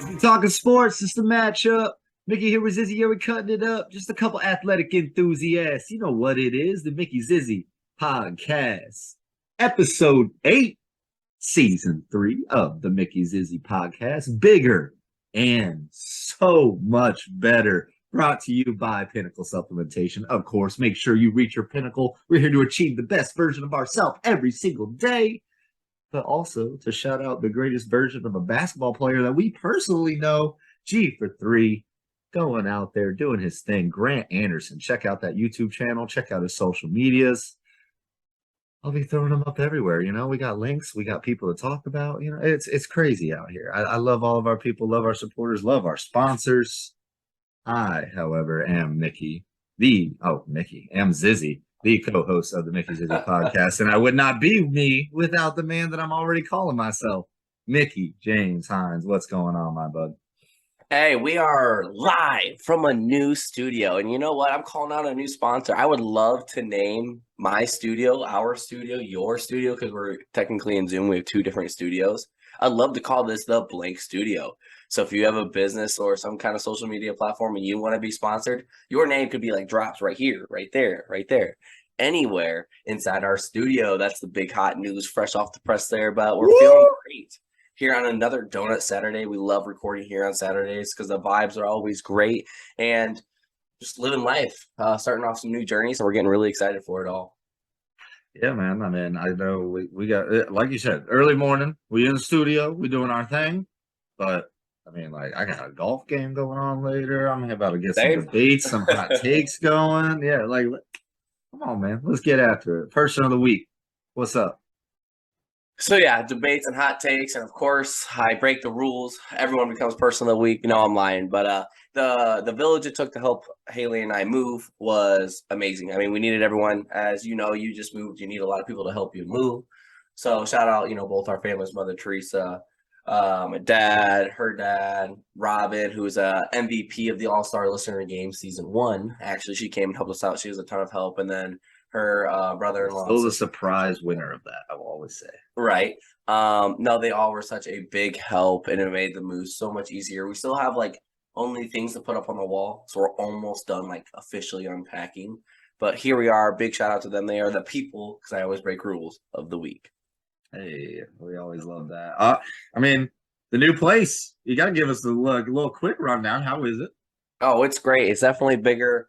If you're talking sports, it's the matchup. Mickey here with Zizzy, we're cutting it up. Just a couple athletic enthusiasts. You know what it is, the Mickey Zizzy Podcast. Episode 8, Season 3 of the Mickey Zizzy Podcast. Bigger and so much better. Brought to you by Pinnacle Supplementation. Of course, make sure you reach your pinnacle. We're here to achieve the best version of ourselves every single day. But also to shout out the greatest version of a basketball player that we personally know, G for 3, going out there doing his thing. Grant Anderson. Check out that YouTube channel. Check out his social medias. I'll be throwing them up everywhere. You know, we got links. We got people to talk about. You know, it's crazy out here. I love all of our people, love our supporters, love our sponsors. I, however, am am Zizzy, the co-host of the Mickey Zizzy Podcast, and I would not be me without the man that I'm already calling myself, Mickey James Hines. What's going on, my bud? Hey, we are live from a new studio, and you know what? I'm calling out a new sponsor. I would love to name my studio, our studio, your studio, because we're technically in Zoom. We have 2 different studios. I'd love to call this the Blank Studio. So if you have a business or some kind of social media platform and you want to be sponsored, your name could be like drops right here, right there, anywhere inside our studio. That's the big hot news fresh off the press there, but we're feeling great here on another Donut Saturday. We love recording here on Saturdays because the vibes are always great and just living life, starting off some new journeys, and we're getting really excited for it all. Yeah, man. I mean, I know we got, like you said, early morning. We in the studio. We doing our thing. But, I mean, like, I got a golf game going on later. I'm about to get some debates, some hot takes going. Yeah, like, come on, man. Let's get after it. Person of the week. What's up? So, yeah, debates and hot takes. And, of course, I break the rules. Everyone becomes person of the week. No, I'm lying. But the village it took to help Haley and I move was amazing. I mean, we needed everyone. As you know, you just moved. You need a lot of people to help you move. So, shout out, both our families, Mother Teresa, my dad, her dad, Robin, who's a MVP of the All-Star Listener Game Season 1. Actually, she came and helped us out. She was a ton of help. And then her brother-in-law. Still the surprise winner of that, I will always say. Right. No, they all were such a big help, and it made the move so much easier. We still have only things to put up on the wall, so we're almost done officially unpacking. But here we are. Big shout out to them. They are the people, because I always break rules, of the week. Hey, we always love that. I mean, the new place. You got to give us a little quick rundown. How is it? Oh, it's great. It's definitely bigger.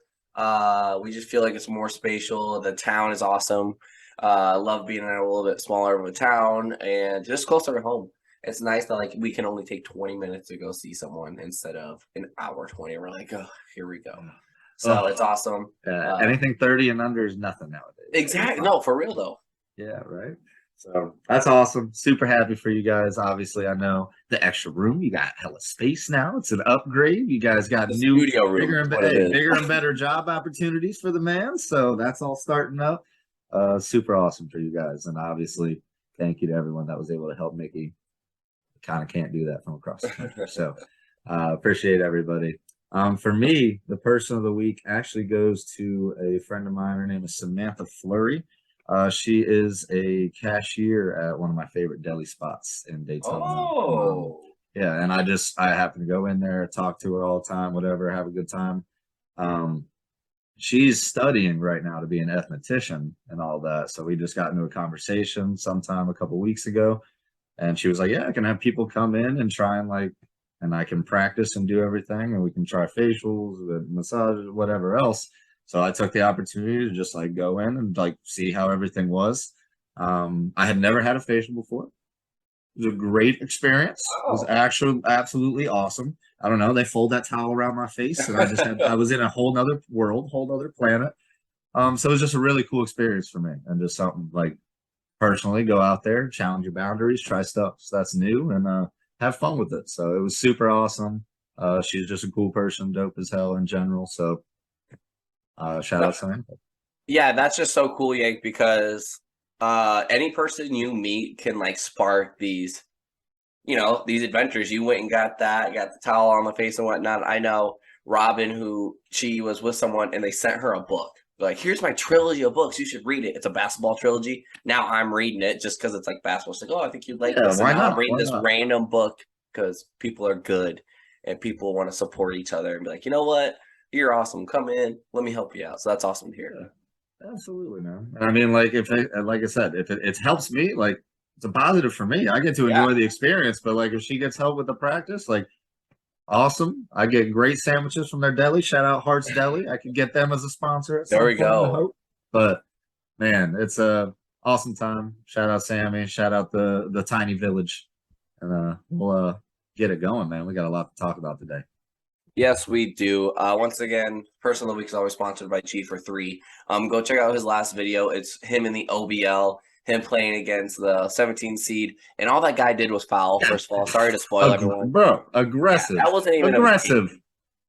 We just feel like it's more spatial. The town is awesome. Love being in a little bit smaller of a town and just closer to home. It's nice that we can only take 20 minutes to go see someone instead of an hour 20. We're like, oh, here we go. So it's awesome. Anything 30 and under is nothing nowadays. Exactly. No, for real though. Yeah, right. So that's awesome. Super happy for you guys. Obviously, I know the extra room. You got hella space now. It's an upgrade. You guys got new studio room, bigger and better job opportunities for the man. So that's all starting up. Super awesome for you guys. And obviously, thank you to everyone that was able to help Mickey. Kind of can't do that from across the country. So appreciate everybody. For me, the person of the week actually goes to a friend of mine. Her name is Samantha Fleury. She is a cashier at one of my favorite deli spots in Daytona. Oh. Yeah, and I happen to go in there, talk to her all the time, whatever, have a good time. She's studying right now to be an esthetician and all that. So we just got into a conversation sometime a couple weeks ago, and she was like, yeah, I can have people come in and try and I can practice and do everything, and we can try facials, massages, whatever else. So I took the opportunity to just go in and see how everything was. I had never had a facial before. It was a great experience. It was actually absolutely awesome. I don't know. They fold that towel around my face, and I was in a whole nother world, whole nother planet. So it was just a really cool experience for me, and just something personally go out there, challenge your boundaries, try stuff that's new, and have fun with it. So it was super awesome. She's just a cool person, dope as hell in general. So shout out Samantha. Yeah, that's just so cool, Yank, because any person you meet can spark these adventures. You went and got the towel on the face and whatnot. I know Robin, who she was with someone and they sent her a book. Here's my trilogy of books. You should read it. It's a basketball trilogy. Now I'm reading it just because it's basketball. She's like, oh, I think you'd like this. And now I'm reading this random book because people are good and people want to support each other and be like, you know what? You're awesome. Come in. Let me help you out. So that's awesome to hear. Yeah, absolutely, man. I mean, like like I said, if it helps me, like it's a positive for me. I get to enjoy the experience, but like if she gets help with the practice, like awesome. I get great sandwiches from their deli. Shout out Hart's Deli. I could get them as a sponsor at some There we point, I go. hope. But man, it's a awesome time. Shout out Sammy. Shout out the tiny village, and we'll get it going, man. We got a lot to talk about today. Yes, we do. Once again, Person of the Week is always sponsored by G43. Go check out his last video. It's him in the OBL, him playing against the 17 seed, and all that guy did was foul. First of all, sorry to spoil everyone, bro. Aggressive. Yeah, that wasn't even aggressive.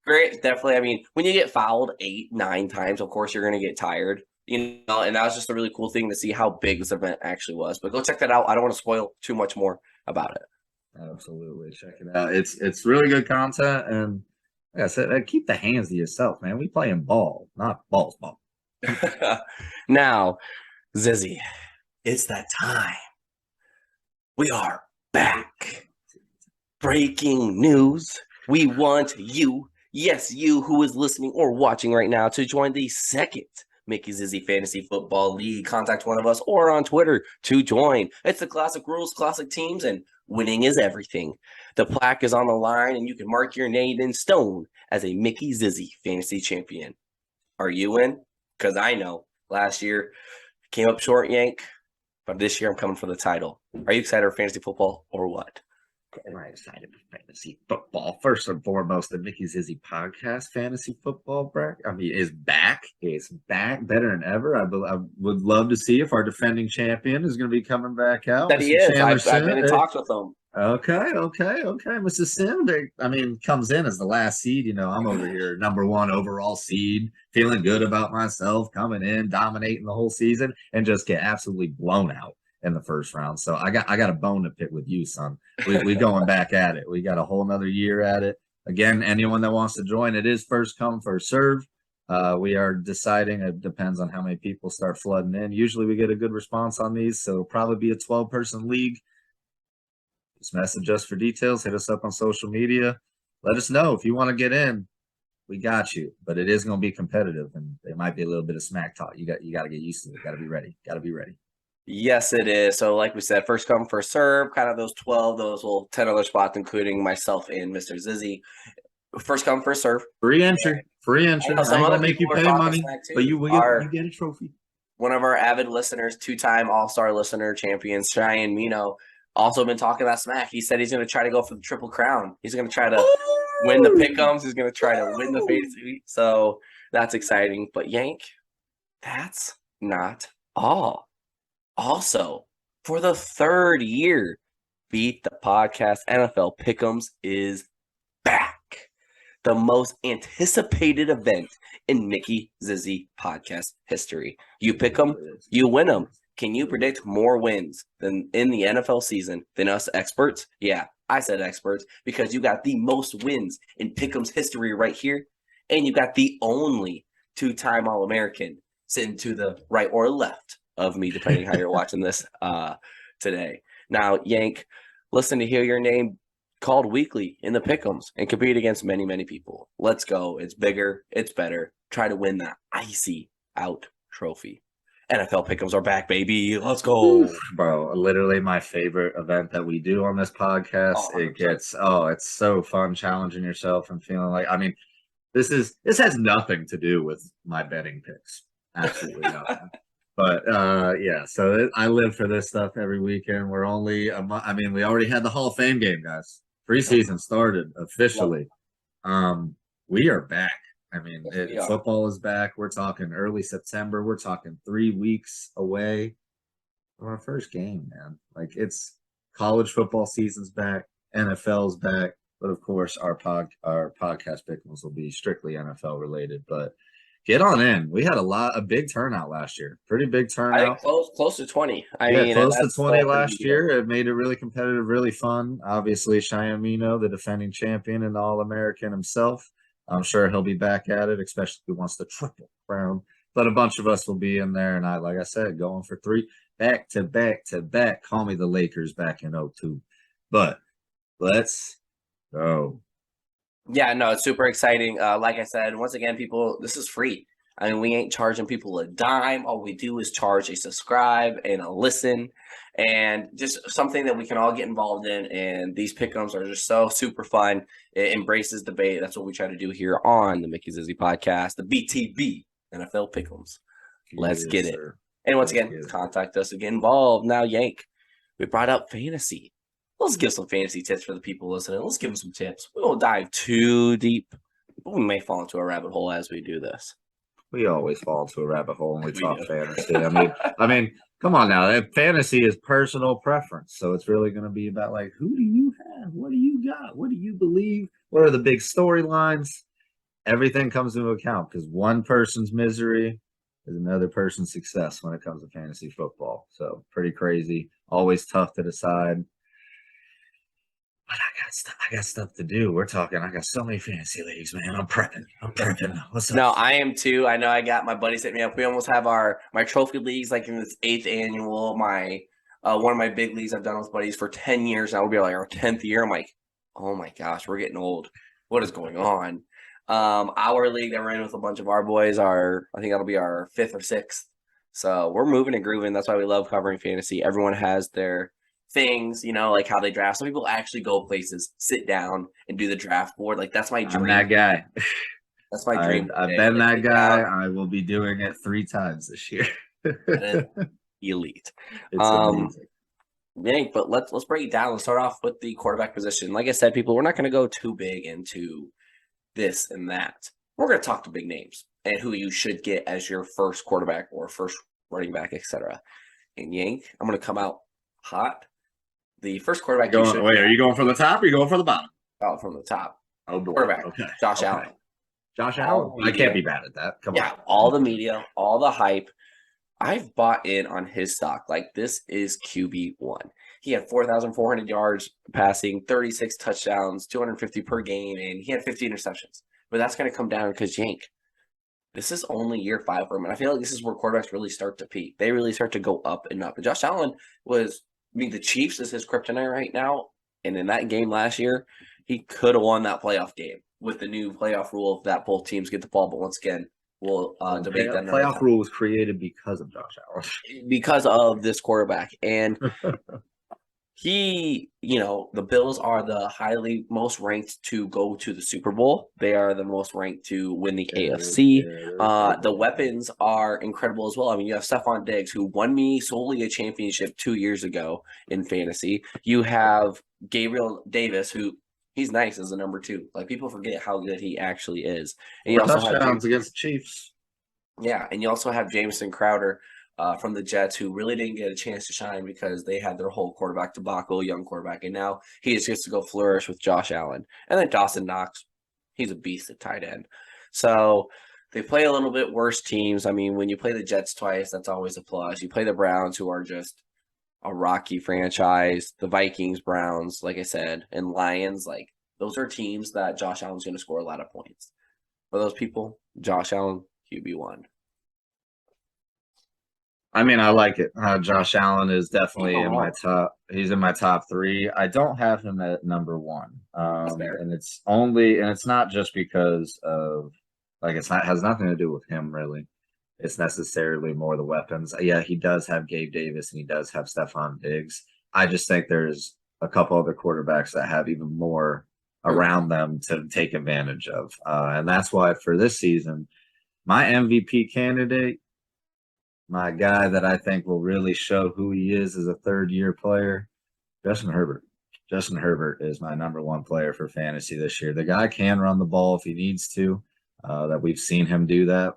Great, definitely. I mean, when you get fouled 8, 9 times, of course you're going to get tired. You know, and that was just a really cool thing to see how big this event actually was. But go check that out. I don't want to spoil too much more about it. Absolutely, check it out. It's really good content, and like I said, keep the hands to yourself, man. We playing ball, not balls ball. Now, Zizzy, it's that time. We are back. Breaking news. We want you, yes, you who is listening or watching right now, to join the second Mickey Zizzy Fantasy Football League. Contact one of us or on Twitter to join. It's the classic rules, classic teams, and winning is everything. The plaque is on the line, and you can mark your name in stone as a Mickey Zizzy Fantasy Champion. Are you in? Because I know last year came up short, Yank, but this year I'm coming for the title. Are you excited for fantasy football or what? I'm excited for fantasy football. First and foremost, the Mickey Zizzy Podcast fantasy football is back. It's back better than ever. I would love to see if our defending champion is going to be coming back out. That he is. I've been in talks with him. Okay. Mr. Sim, comes in as the last seed. You know, I'm over here, number 1 overall seed, feeling good about myself, coming in, dominating the whole season, and just get absolutely blown out in the first round. So I got a bone to pick with you, son. We going back at it. We got a whole nother year at it. Again, anyone that wants to join, it is first come, first serve. We are deciding. It depends on how many people start flooding in. Usually we get a good response on these, so it'll probably be a 12-person league. Just message us for details. Hit us up on social media. Let us know if you want to get in. We got you, but it is going to be competitive, and there might be a little bit of smack talk. You got to get used to it. Got to be ready. Yes, it is. So like we said, first come, first serve, kind of those 12, those little 10 other spots, including myself and Mr. Zizzy. First come, first serve. Free entry. I ain't gonna make you pay money, but you get a trophy. One of our avid listeners, 2-time All-Star listener champion, Cheyenne Mino, also been talking that smack. He said he's going to try to go for the Triple Crown. He's going to try to win the pick'ems. He's going to try to win the fantasy. So that's exciting. But Yank, that's not all. Also, for the 3rd year, Beat the Podcast NFL Pick'ems is back. The most anticipated event in Mickey Zizzy Podcast history. You pick them, you win them. Can you predict more wins than in the NFL season than us experts? Yeah, I said experts because you got the most wins in Pick'ems history right here, and you got the only 2-time All-American sitting to the right or left of me, depending how you're watching this today. Now, Yank, listen to hear your name called weekly in the Pick'ems and compete against many, many people. Let's go. It's bigger. It's better. Try to win that icy out trophy. NFL Pick'ems are back, baby. Let's go. Bro, literally my favorite event that we do on this podcast. It's so fun challenging yourself and feeling like, I mean, this has nothing to do with my betting picks. Absolutely nothing. But so I live for this stuff every weekend. We're only we already had the Hall of Fame game, guys. Preseason started officially. We are back. I mean, football is back. We're talking early September. We're talking 3 weeks away from our first game, man. Like, it's college football season's back. NFL's back. But of course, our podcast pickles will be strictly NFL related. But get on in. We had a big turnout last year. Pretty big turnout. I think close to 20. Close to 20 last year. It made it really competitive, really fun. Obviously, Cheyenne Mino, the defending champion and the All-American himself. I'm sure he'll be back at it, especially if he wants the Triple Crown. But a bunch of us will be in there. And like I said, going for 3 back to back to back. Call me the Lakers back in 2002. But Let's go. Yeah, no, it's super exciting. Like I said, once again, people, this is free. I mean, we ain't charging people a dime. All we do is charge a subscribe and a listen and just something that we can all get involved in. And these pick'ems are just so super fun. It embraces debate. That's what we try to do here on the Mickey Zizzy Podcast, the BTB NFL pick'ems. Let's get it. And once again, contact us to get involved. Now, Yank, we brought up fantasy. Let's give some fantasy tips for the people listening. Let's give them some tips. We won't dive too deep, but we may fall into a rabbit hole as we do this. We always fall into a rabbit hole when we talk fantasy. I mean, come on now. Fantasy is personal preference, so it's really going to be about like, who do you have? What do you got? What do you believe? What are the big storylines? Everything comes into account because one person's misery is another person's success when it comes to fantasy football. So pretty crazy. Always tough to decide. But I got stuff to do. I got so many fantasy leagues, man. I'm prepping. What's up? No, I am too. I know I got my buddies hit me up. We almost have my trophy leagues like in this 8th annual. My one of my big leagues I've done with buddies for 10 years now. We'll be like our 10th year. I'm like, oh my gosh, we're getting old. What is going on? Our league that we're in with a bunch of our boys I think that'll be our 5th or 6th. So we're moving and grooving. That's why we love covering fantasy. Everyone has their things, like how they draft. Some people actually go places, sit down, and do the draft board. Like that's my dream. I'm that guy. That's my dream. I've been that guy. I will be doing it 3 times this year. Elite. It's amazing. Yeah, but let's break it down. Let's start off with the quarterback position. Like I said, people, we're not going to go too big into this and that. We're going to talk to big names and who you should get as your first quarterback or first running back, etc. And Yank, I'm going to come out hot. The first quarterback are you going from the top or are you going from the bottom? Oh, from the top. Oh, boy. Quarterback. Okay. Josh Allen. Josh Allen? I can't be bad at that. Come on. Yeah, all the media, all the hype. I've bought in on his stock. Like, this is QB1. He had 4,400 yards passing, 36 touchdowns, 250 per game, and he had 50 interceptions. But that's going to come down because Yank, this is only year 5 for him. And I feel like this is where quarterbacks really start to peak. They really start to go up and up. And Josh Allen the Chiefs is his kryptonite right now. And in that game last year, he could have won that playoff game with the new playoff rule that both teams get the ball. But once again, we'll debate that. Playoff rule was created because of Josh Allen. Because of this quarterback. And the Bills are the highly most ranked to go to the Super Bowl. They are the most ranked to win the AFC. The weapons are incredible as well. I mean, you have Stefan Diggs, who won me solely a championship 2 years ago in fantasy. You have Gabriel Davis, who he's nice as a number 2. Like, people forget how good he actually is. And you also have touchdowns against the Chiefs. Yeah, and you also have Jamison Crowder from the Jets, who really didn't get a chance to shine because they had their whole quarterback debacle, young quarterback, and now he just gets to go flourish with Josh Allen. And then Dawson Knox, he's a beast at tight end. So they play a little bit worse teams. I mean, when you play the Jets twice, that's always a plus. You play the Browns, who are just a rocky franchise, the Vikings, Browns, like I said, and Lions. Like, those are teams that Josh Allen's going to score a lot of points. For those people, Josh Allen, QB1. I mean, I like it. Josh Allen is definitely in my top. He's in my top 3. I don't have him at number 1, and it's not just because of has nothing to do with him really. It's necessarily more the weapons. Yeah, he does have Gabe Davis and he does have Stefan Diggs. I just think there's a couple other quarterbacks that have even more around them to take advantage of, and that's why for this season, my MVP candidate. My guy that I think will really show who he is as a third-year player, Justin Herbert. Justin Herbert is my number 1 player for fantasy this year. The guy can run the ball if he needs to. That we've seen him do that.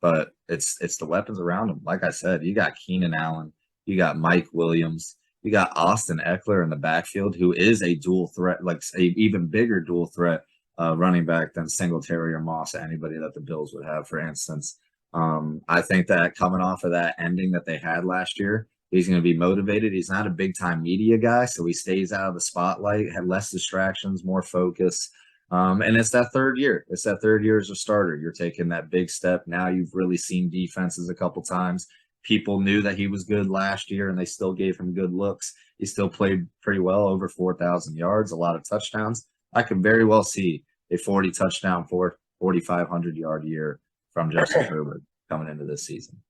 But it's the weapons around him. Like I said, you got Keenan Allen, you got Mike Williams, you got Austin Eckler in the backfield, who is a dual threat, like a even bigger dual threat running back than Singletary or Moss, anybody that the Bills would have, for instance. I think that coming off of that ending that they had last year, he's going to be motivated. He's not a big-time media guy, so he stays out of the spotlight, had less distractions, more focus. And it's that third year. It's that third year as a starter. You're taking that big step. Now you've really seen defenses a couple times people knew that he was good last year, and they still gave him good looks. He still played pretty well, over 4,000 yards, a lot of touchdowns. I could very well see a 40 touchdown, 4,500 yard year from Justin Herbert coming into this season.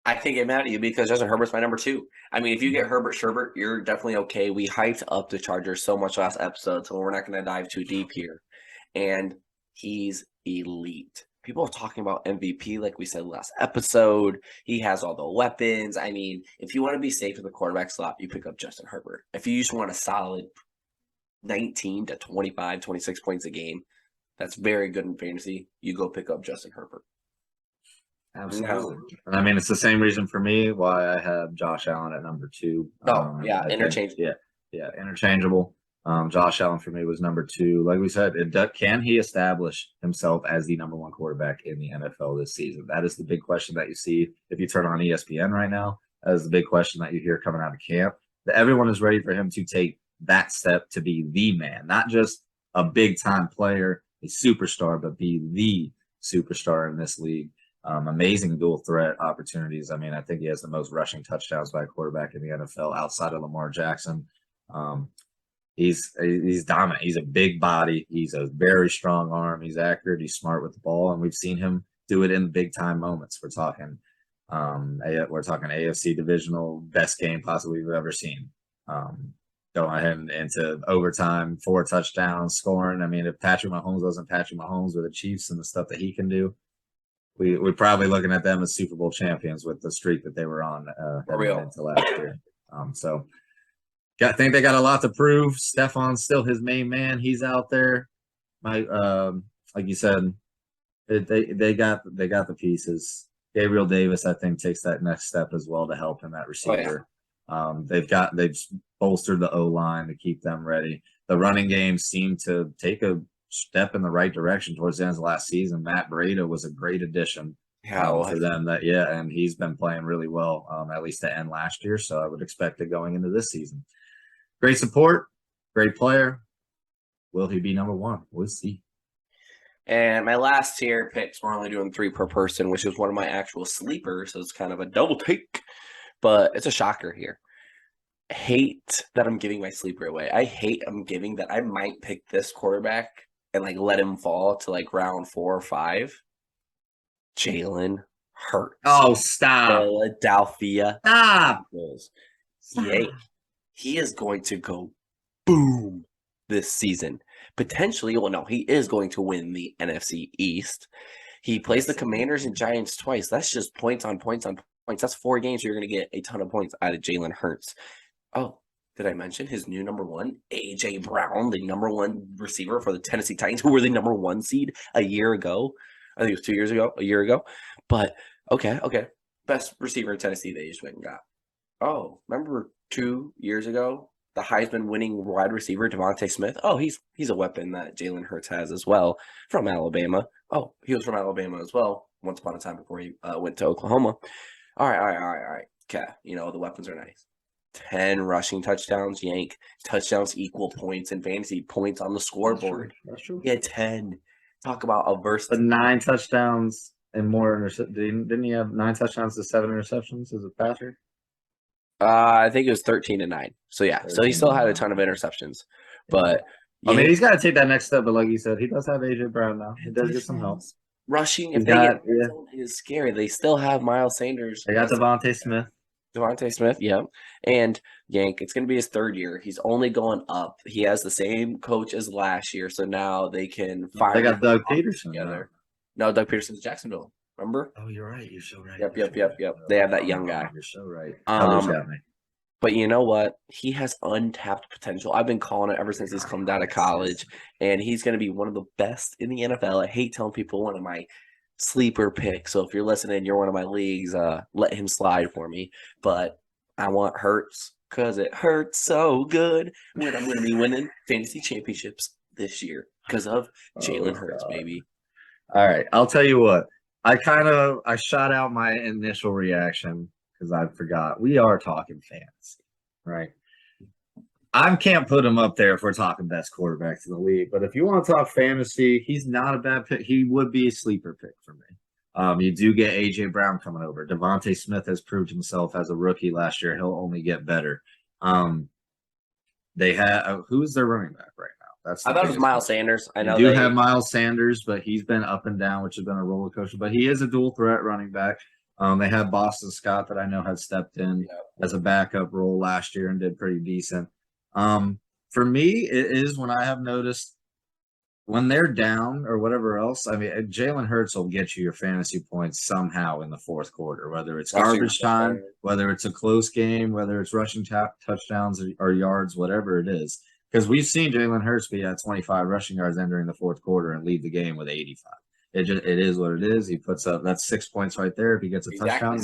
I can't get mad at you because Justin Herbert's my number 2. I mean, if you get Herbert Sherbert, you're definitely okay. We hyped up the Chargers so much last episode, so we're not going to dive too deep here. And he's elite. People are talking about MVP like we said last episode. He has all the weapons. I mean, if you want to be safe in the quarterback slot, you pick up Justin Herbert. If you just want a solid 19 to 25, 26 points a game, that's very good in fantasy. You go pick up Justin Herbert. Absolutely. And I mean, it's the same reason for me why I have Josh Allen at number 2. Interchangeable. Interchangeable. Josh Allen for me was number 2. Like we said, can he establish himself as the number 1 quarterback in the NFL this season? That is the big question that you see if you turn on ESPN right now. That is the big question that you hear coming out of camp. That everyone is ready for him to take that step to be the man, not just a big-time player, a superstar, but be the superstar in this league. Amazing dual threat opportunities. I mean, I think he has the most rushing touchdowns by a quarterback in the NFL outside of Lamar Jackson. He's dominant. He's a big body. He's a very strong arm. He's accurate. He's smart with the ball, and we've seen him do it in big time moments. We're talking AFC divisional best game possibly we've ever seen. Going ahead into overtime, 4 touchdowns, scoring. I mean, if Patrick Mahomes wasn't Patrick Mahomes with the Chiefs and the stuff that he can do, we're probably looking at them as Super Bowl champions with the streak that they were on into last year. I think they got a lot to prove. Stefan's still his main man. He's out there. Like you said, they got the pieces. Gabriel Davis, I think, takes that next step as well to help him at receiver. They've bolstered the O-line to keep them ready. The running game seemed to take a step in the right direction towards the end of last season. Matt Breida was a great addition for them. And he's been playing really well, at least to end last year. So I would expect it going into this season. Great support, great player. Will he be number 1? We'll see. And my last tier picks, we're only doing 3 per person, which is one of my actual sleepers. So it's kind of a double take, but it's a shocker here. I hate that I'm giving my sleeper away. I hate I'm giving that I might pick this quarterback and let him fall to round 4 or 5. Jalen Hurts. Oh, stop. Philadelphia. Stop. Yay. He is going to go boom this season. Potentially, he is going to win the NFC East. He plays the Commanders and Giants twice. That's just points on points on points. That's 4 games you're going to get a ton of points out of Jalen Hurts. Oh, did I mention his new number 1, A.J. Brown, the number 1 receiver for the Tennessee Titans, who were the number 1 seed a year ago? I think it was 2 years ago, a year ago. But, okay. Best receiver in Tennessee they just went and got. Oh, remember 2 years ago, the Heisman winning wide receiver, Devonta Smith? Oh, he's a weapon that Jalen Hurts has as well from Alabama. Oh, he was from Alabama as well once upon a time before he went to Oklahoma. All right. Okay, the weapons are nice. 10 rushing touchdowns, yank. Touchdowns equal points in fantasy, points on the scoreboard. That's true. Yeah, 10. Talk about a verse. 9 touchdowns and more interceptions. Didn't he have 9 touchdowns to 7 interceptions as a passer? I think it was 13-9. So, yeah. So, he still had a ton of interceptions. But, I mean, he's got to take that next step. But like you said, he does have A.J. Brown now. He does get some help. Rushing, if they get is scary. They still have Miles Sanders. They got Devonta Smith, yeah. And Yank, it's going to be his 3rd year. He's only going up. He has the same coach as last year, so now they can fire. They got Doug Peterson together. No, Doug Peterson's Jacksonville. Remember? Oh, you're right. You're so right. Yep. They have that young guy. You're so right. But you know what? He has untapped potential. I've been calling it ever since he's come out of college, and he's going to be one of the best in the NFL. I hate telling people one of my sleeper pick. So if you're listening, you're one of my leagues, let him slide for me. But I want Hurts because it hurts so good when I'm going to be winning fantasy championships this year because of Jalen Hurts, baby. All right. I'll tell you what. I shot out my initial reaction because I forgot. We are talking fantasy, right? I can't put him up there if we're talking best quarterbacks in the league. But if you want to talk fantasy, he's not a bad pick. He would be a sleeper pick for me. You do get A.J. Brown coming over. Devonta Smith has proved himself as a rookie last year. He'll only get better. They have who's their running back right now? That's I the thought it was biggest Miles question. Sanders. I They know do they have Miles Sanders, but he's been up and down, which has been a roller coaster. But he is a dual threat running back. They have Boston Scott that I know had stepped in as a backup role last year and did pretty decent. For me, it is when I have noticed when they're down or whatever else. I mean, Jalen Hurts will get you your fantasy points somehow in the fourth quarter, whether it's garbage time, whether it's a close game, whether it's rushing touchdowns or yards, whatever it is. Because we've seen Jalen Hurts be at 25 rushing yards entering the fourth quarter and lead the game with 85. It is what it is. He puts up that's 6 points right there. If he gets a touchdown,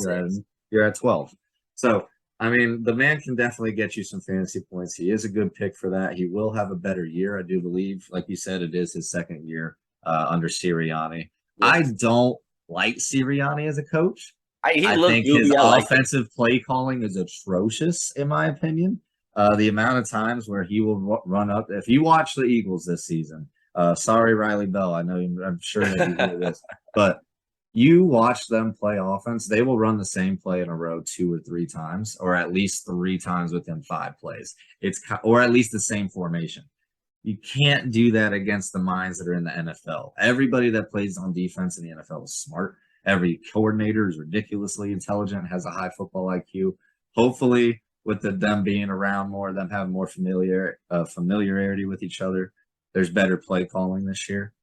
you're at 12. So I mean, the man can definitely get you some fantasy points. He is a good pick for that. He will have a better year, I do believe. Like you said, it is his second year under Sirianni. Yeah. I don't like Sirianni as a coach. I think his offensive play calling is atrocious, in my opinion. The amount of times where he will run up. If you watch the Eagles this season, sorry, Riley Bell. I know I'm sure that you hear this, but you watch them play offense, they will run the same play in a row 2 or 3 times, or at least 3 times within 5 plays. Or at least the same formation. You can't do that against the minds that are in the NFL. Everybody that plays on defense in the NFL is smart. Every coordinator is ridiculously intelligent, has a high football IQ. Hopefully, with them being around more, them having more familiarity with each other, there's better play calling this year.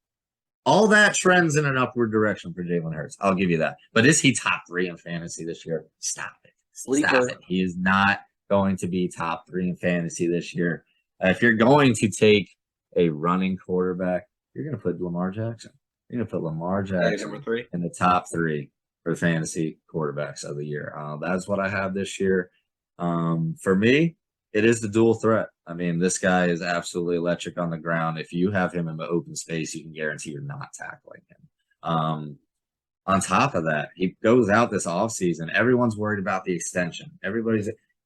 All that trends in an upward direction for Jalen Hurts. I'll give you that. But is he top 3 in fantasy this year? Stop it. Sleeper. Stop it. He is not going to be top 3 in fantasy this year. If you're going to take a running quarterback, you're going to put Lamar Jackson. You're going to put Lamar Jackson in the top 3 for fantasy quarterbacks of the year. That's what I have this year. For me, it is the dual threat. I mean, this guy is absolutely electric on the ground. If you have him in the open space, you can guarantee you're not tackling him. On top of that, he goes out this offseason. Everyone's worried about the extension.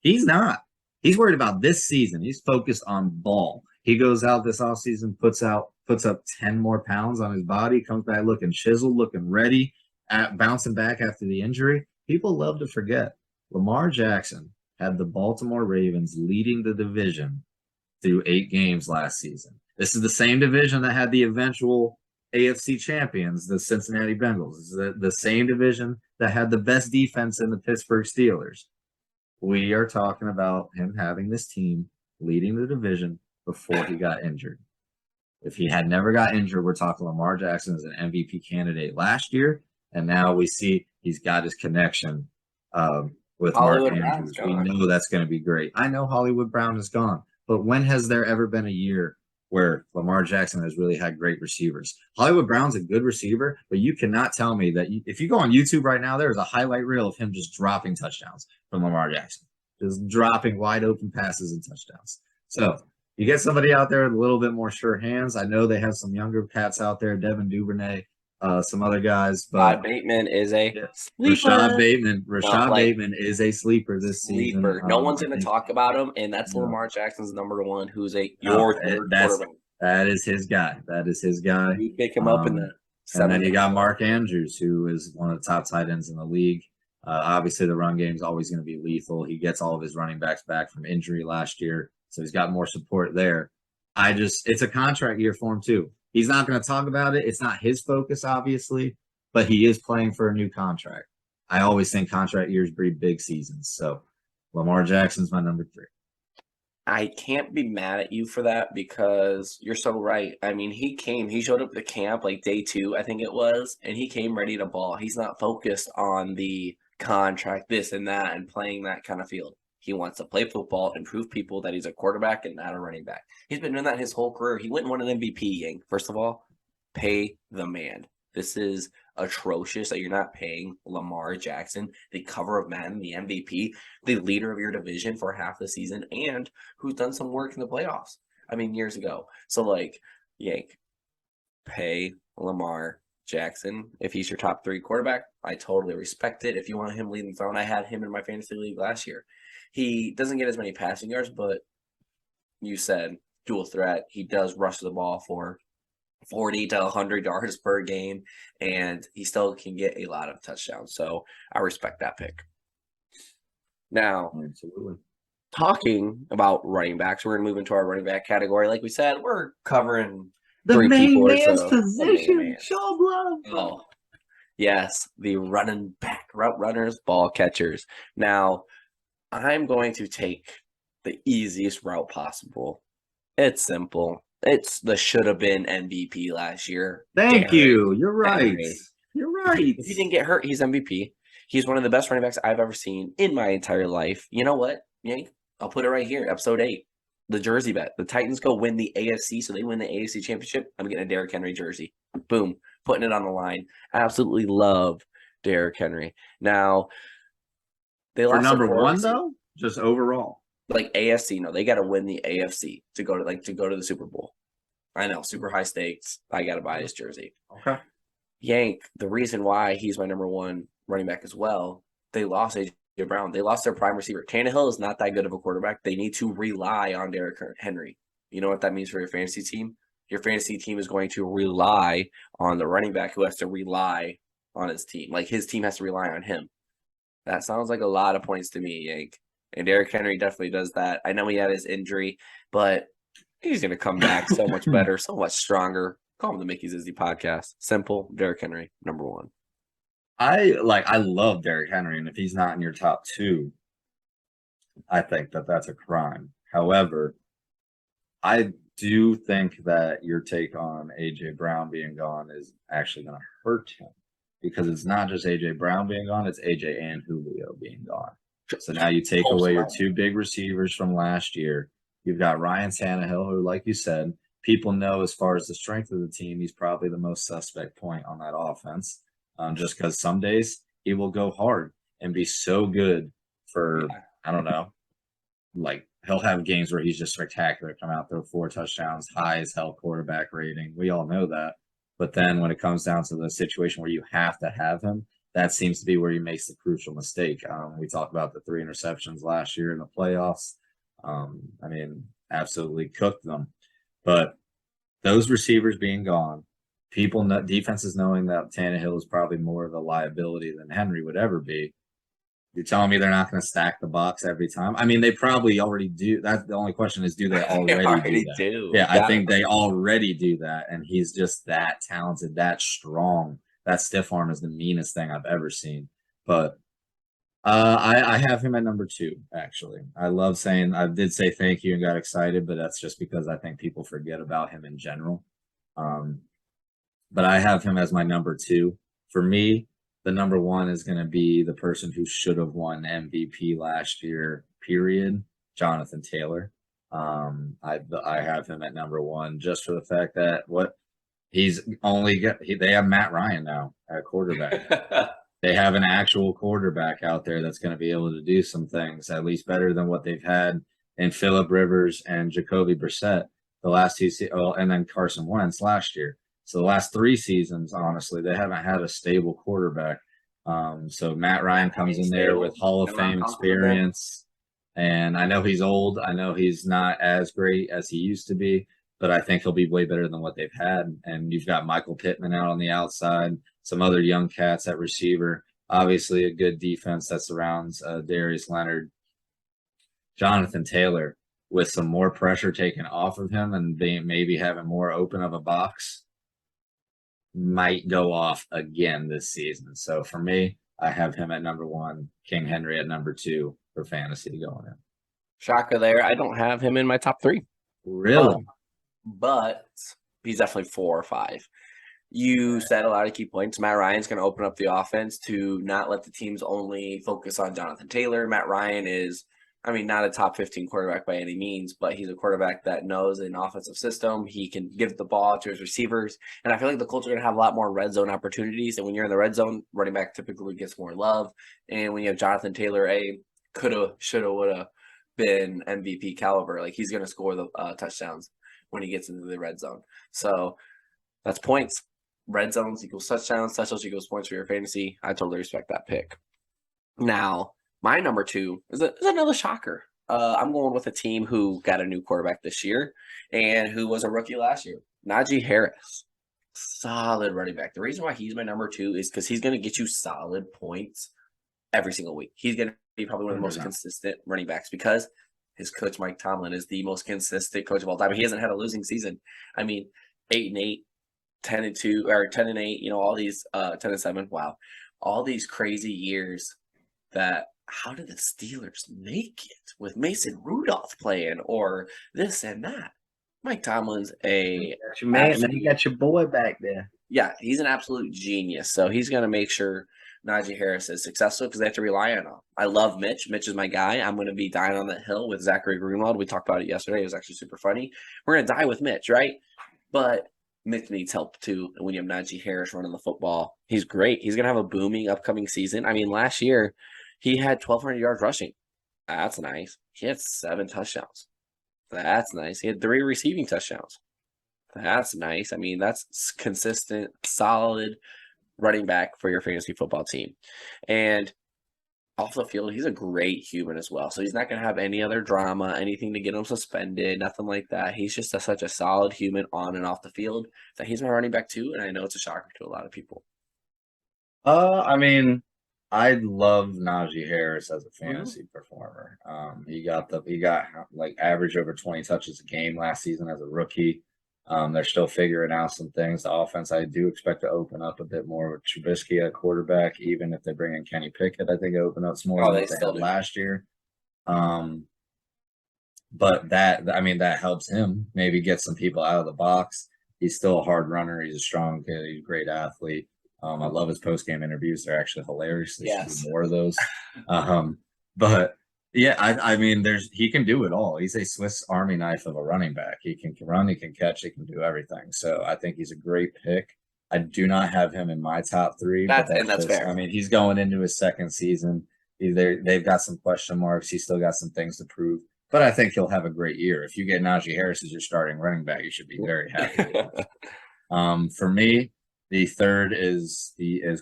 He's not. He's worried about this season. He's focused on ball. He goes out this offseason, puts up 10 more pounds on his body, comes back looking chiseled, looking ready, bouncing back after the injury. People love to forget Lamar Jackson had the Baltimore Ravens leading the division through 8 games last season. This is the same division that had the eventual AFC champions, the Cincinnati Bengals. This is the same division that had the best defense in the Pittsburgh Steelers. We are talking about him having this team leading the division before he got injured. If he had never got injured, we're talking Lamar Jackson as an MVP candidate last year, and now we see he's got his connection with Mark Andrews. We know that's going to be great. I know Hollywood Brown is gone, but when has there ever been a year where Lamar Jackson has really had great receivers? Hollywood Brown's a good receiver, but you cannot tell me that if you go on YouTube right now, there is a highlight reel of him just dropping touchdowns from Lamar Jackson, just dropping wide open passes and touchdowns. So you get somebody out there with a little bit more sure hands. I know they have some younger cats out there, Devin Duvernay, some other guys, but Bateman is a sleeper. Rashad Bateman is a sleeper this season. No one's going to talk about him, and that's Lamar Jackson's number 1, who's your third quarterback. That is his guy. You pick him up in the. And then you got Mark Andrews, who is one of the top tight ends in the league. Obviously, the run game is always going to be lethal. He gets all of his running backs back from injury last year, so he's got more support there. It's a contract year for him too. He's not going to talk about it. It's not his focus, obviously, but he is playing for a new contract. I always think contract years breed big seasons. So Lamar Jackson's my number 3. I can't be mad at you for that because you're so right. I mean, he showed up to camp like day 2, I think it was, and he came ready to ball. He's not focused on the contract, this and that, and playing that kind of field. He wants to play football and prove people that he's a quarterback and not a running back. He's been doing that his whole career. He went and won an MVP, Yank. First of all, pay the man. This is atrocious that you're not paying Lamar Jackson, the cover of Madden, the MVP, the leader of your division for half the season, and who's done some work in the playoffs. I mean, years ago. So, Yank, pay Lamar Jackson. If he's your top 3 quarterback, I totally respect it. If you want him leading the throne, I had him in my fantasy league last year. He doesn't get as many passing yards, but you said dual threat. He does rush the ball for 40 to 100 yards per game, and he still can get a lot of touchdowns. So I respect that pick. Now, absolutely. Talking about running backs, we're going to move into our running back category. Like we said, we're covering The three main people man's or so. position. Show love. Oh, yes, the running back, route runners, ball catchers. Now, I'm going to take the easiest route possible. It's simple. It's the should have been MVP last year. Thank you. You're right. Henry. You're right. If he didn't get hurt, he's MVP. He's one of the best running backs I've ever seen in my entire life. You know what, Yank? I'll put it right here. Episode 8. The jersey bet. The Titans go win the AFC, so they win the AFC championship. I'm getting a Derrick Henry jersey. Boom. Putting it on the line. Absolutely love Derrick Henry. Now, they lost for number one, though? Just overall? Like AFC, no. They got to win the AFC to go to the Super Bowl. I know. Super high stakes. I got to buy his jersey. Okay. Yank, the reason why he's my number one running back as well, they lost A.J. Brown. They lost their prime receiver. Tannehill is not that good of a quarterback. They need to rely on Derrick Henry. You know what that means for your fantasy team? Your fantasy team is going to rely on the running back who has to rely on his team. Like his team has to rely on him. That sounds like a lot of points to me, Yank. And Derrick Henry definitely does that. I know he had his injury, but he's going to come back so much better, so much stronger. Call him the Mickey Zizzy Podcast. Simple. Derrick Henry, number one. I love Derrick Henry, and if he's not in your top 2, I think that's a crime. However, I do think that your take on A.J. Brown being gone is actually going to hurt him because it's not just A.J. Brown being gone, it's A.J. and Julio being gone. So now you take away your 2 big receivers from last year. You've got Ryan Tannehill, who, like you said, people know as far as the strength of the team, he's probably the most suspect point on that offense. Just because some days he will go hard and be so good for, I don't know, like he'll have games where he's just spectacular, come out, throw 4 touchdowns, high as hell quarterback rating. We all know that. But then when it comes down to the situation where you have to have him, that seems to be where he makes the crucial mistake. We talked about the 3 interceptions last year in the playoffs. Absolutely cooked them. But those receivers being gone, people know, defenses knowing that Tannehill is probably more of a liability than Henry would ever be. You're telling me they're not going to stack the box every time? I mean, they probably already do. That's the only question is, do they already do that? Yeah, I think they already do that. And he's just that talented, that strong. That stiff arm is the meanest thing I've ever seen. But I have him at number 2, actually. I love saying, I did say thank you and got excited, but that's just because I think people forget about him in general. But I have him as my number 2. For me, the number 1 is going to be the person who should have won MVP last year, period, Jonathan Taylor. I have him at number 1 just for the fact that they have Matt Ryan now at quarterback. They have an actual quarterback out there that's going to be able to do some things, at least better than what they've had in Phillip Rivers and Jacoby Brissett the last 2 seasons, and then Carson Wentz last year. So the last 3 seasons, honestly, they haven't had a stable quarterback. So Matt Ryan comes in there with Hall of Fame experience. And I know he's old. I know he's not as great as he used to be, but I think he'll be way better than what they've had. And you've got Michael Pittman out on the outside, some other young cats at receiver, obviously a good defense that surrounds Darius Leonard. Jonathan Taylor, with some more pressure taken off of him and maybe having more open of a box, might go off again this season. So for me, I have him at number 1, King Henry at number 2 for fantasy going in. Shocker there. I don't have him in my top 3. Really? But he's definitely 4 or 5. You said a lot of key points. Matt Ryan's going to open up the offense to not let the teams only focus on Jonathan Taylor. Matt Ryan is, not a top 15 quarterback by any means, but he's a quarterback that knows an offensive system. He can give the ball to his receivers. And I feel like the Colts are going to have a lot more red zone opportunities. And when you're in the red zone, running back typically gets more love. And when you have Jonathan Taylor, coulda, shoulda, woulda been MVP caliber, like he's going to score the touchdowns when he gets into the red zone. So that's points. Red zones equals touchdowns. Touchdowns equals points for your fantasy. I totally respect that pick. Now, my number 2 is another shocker. I'm going with a team who got a new quarterback this year and who was a rookie last year. Naji Harris. solid running back. The reason why he's my number 2 is because he's going to get you solid points every single week. He's going to be probably one of the most consistent running backs because his coach, Mike Tomlin, is the most consistent coach of all time. He hasn't had a losing season. I mean, 8-8, 10-2, or 10-8, all these 10-7. Wow. All these crazy years that how did the Steelers make it with Mason Rudolph playing or this and that? Mike Tomlin's you got your boy back there. Yeah, he's an absolute genius. So he's going to make sure Naji Harris is successful because they have to rely on him. I love Mitch. Mitch is my guy. I'm going to be dying on that hill with Zachary Greenwald. We talked about it yesterday. It was actually super funny. We're going to die with Mitch, right? But Mitch needs help too. And when you have Naji Harris running the football, he's great. He's going to have a booming upcoming season. I mean, last year he had 1,200 yards rushing. That's nice. He had 7 touchdowns. That's nice. He had 3 receiving touchdowns. That's nice. I mean, that's consistent, solid running back for your fantasy football team. And off the field, he's a great human as well. So he's not going to have any other drama, anything to get him suspended, nothing like that. He's just such a solid human on and off the field that he's my running back too. And I know it's a shocker to a lot of people. I mean, I love Naji Harris as a fantasy performer. He got like average over 20 touches a game last season as a rookie. They're still figuring out some things. The offense, I do expect to open up a bit more with Trubisky at quarterback. Even if they bring in Kenny Pickett, I think it opens up some more than they had last year. But that helps him maybe get some people out of the box. He's still a hard runner. He's a strong kid. He's a great athlete. I love his post-game interviews. They're actually hilarious. There should be more of those. But yeah, I mean, he can do it all. He's a Swiss Army knife of a running back. He can run, he can catch, he can do everything. So I think he's a great pick. I do not have him in my top 3. That's fair. I mean, he's going into his second season. They've got some question marks. He's still got some things to prove. But I think he'll have a great year. If you get Naji Harris as your starting running back, you should be very happy with that. For me, the third is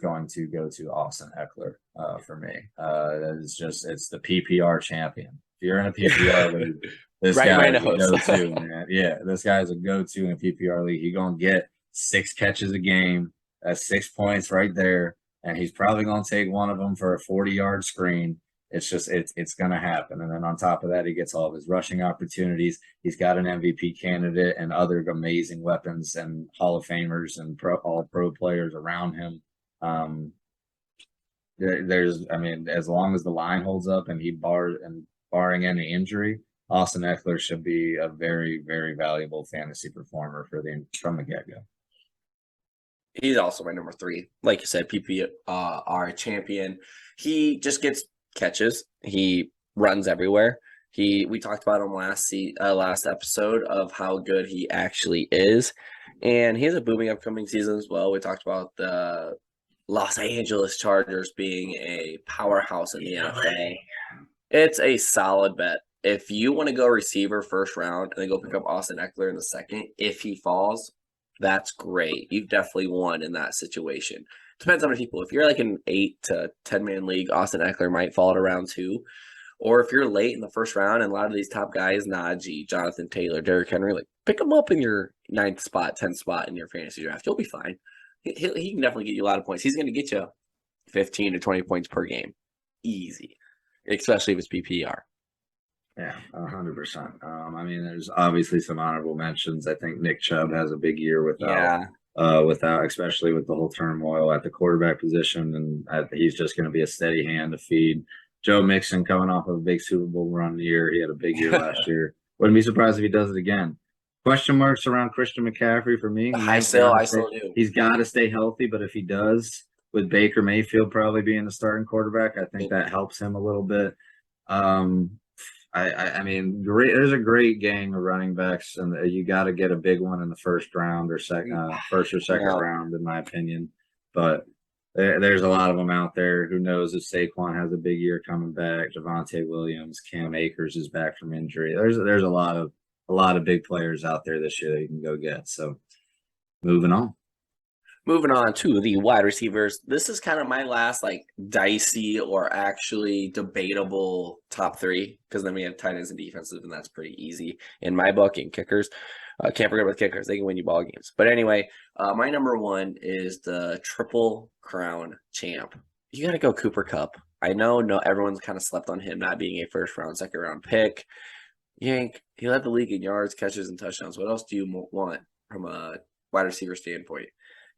going to go to Austin Heckler for me. It's the PPR champion. If you're in a PPR league, this guy is a go-to, man. Yeah, this guy is a go-to in a PPR league. He's going to get 6 catches a game. That's 6 points right there. And he's probably going to take one of them for a 40-yard screen. It's going to happen. And then on top of that, he gets all of his rushing opportunities. He's got an MVP candidate and other amazing weapons and Hall of Famers and all pro players around him. As long as the line holds up and barring any injury, Austin Eckler should be a very, very valuable fantasy performer from the get-go. He's also my number 3. Like you said, PPR champion. He just gets catches. He runs everywhere. We talked about him last episode of how good he actually is, and he has a booming upcoming season as well. We talked about the Los Angeles Chargers being a powerhouse in the NFL. It's a solid bet. If you want to go receiver first round and then go pick up Austin Eckler in the second, if he falls, that's great. You've definitely won in that situation. Depends on the people. If you're like an 8 to 10-man league, Austin Eckler might fall to round 2. Or if you're late in the first round and a lot of these top guys, Naji, Jonathan Taylor, Derrick Henry, like pick them up in your 9th spot, 10th spot in your fantasy draft. You'll be fine. He can definitely get you a lot of points. He's going to get you 15 to 20 points per game. Easy. Especially if it's PPR. Yeah, 100%. There's obviously some honorable mentions. I think Nick Chubb has a big year without, especially with the whole turmoil at the quarterback position, and he's just going to be a steady hand to feed. Joe Mixon coming off of a big Super Bowl run year. He had a big year last year. Wouldn't be surprised if he does it again. Question marks around Christian McCaffrey for me. I still do. He's got to stay healthy, but if he does, with Baker Mayfield probably being the starting quarterback, I think that helps him a little bit. There's a great gang of running backs, and you got to get a big one in the first round or second round, in my opinion. But there's a lot of them out there. Who knows if Saquon has a big year coming back? Javonte Williams, Cam Akers is back from injury. There's a lot of big players out there this year that you can go get. So, moving on. Moving on to the wide receivers. This is kind of my last dicey or actually debatable top three, because then we have tight ends and defensive, and that's pretty easy in my book. And kickers, can't forget about kickers. They can win you ball games. But anyway, my number one is the Triple Crown champ. You got to go Cooper Kupp. I know everyone's kind of slept on him not being a first round, second round pick. Yank, he led the league in yards, catches, and touchdowns. What else do you want from a wide receiver standpoint?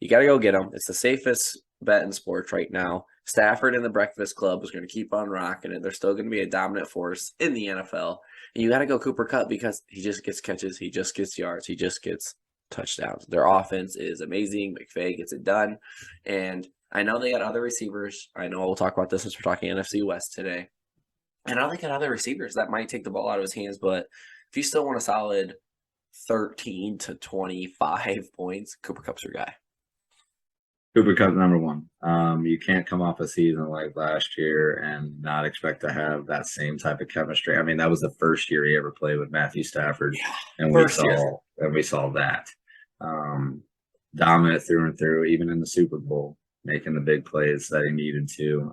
You got to go get him. It's the safest bet in sports right now. Stafford and the Breakfast Club is going to keep on rocking it. They're still going to be a dominant force in the NFL. And you got to go Cooper Kupp because he just gets catches. He just gets yards. He just gets touchdowns. Their offense is amazing. McVay gets it done. And I know they got other receivers. I know we'll talk about this since we're talking NFC West today. I know they got other receivers that might take the ball out of his hands, but if you still want a solid 13 to 25 points, Cooper Kupp's your guy. Cooper Kupp number one. You can't come off a season like last year and not expect to have that same type of chemistry. I mean, that was the first year he ever played with Matthew Stafford, and we saw that. Dominant through and through, even in the Super Bowl, making the big plays that he needed to.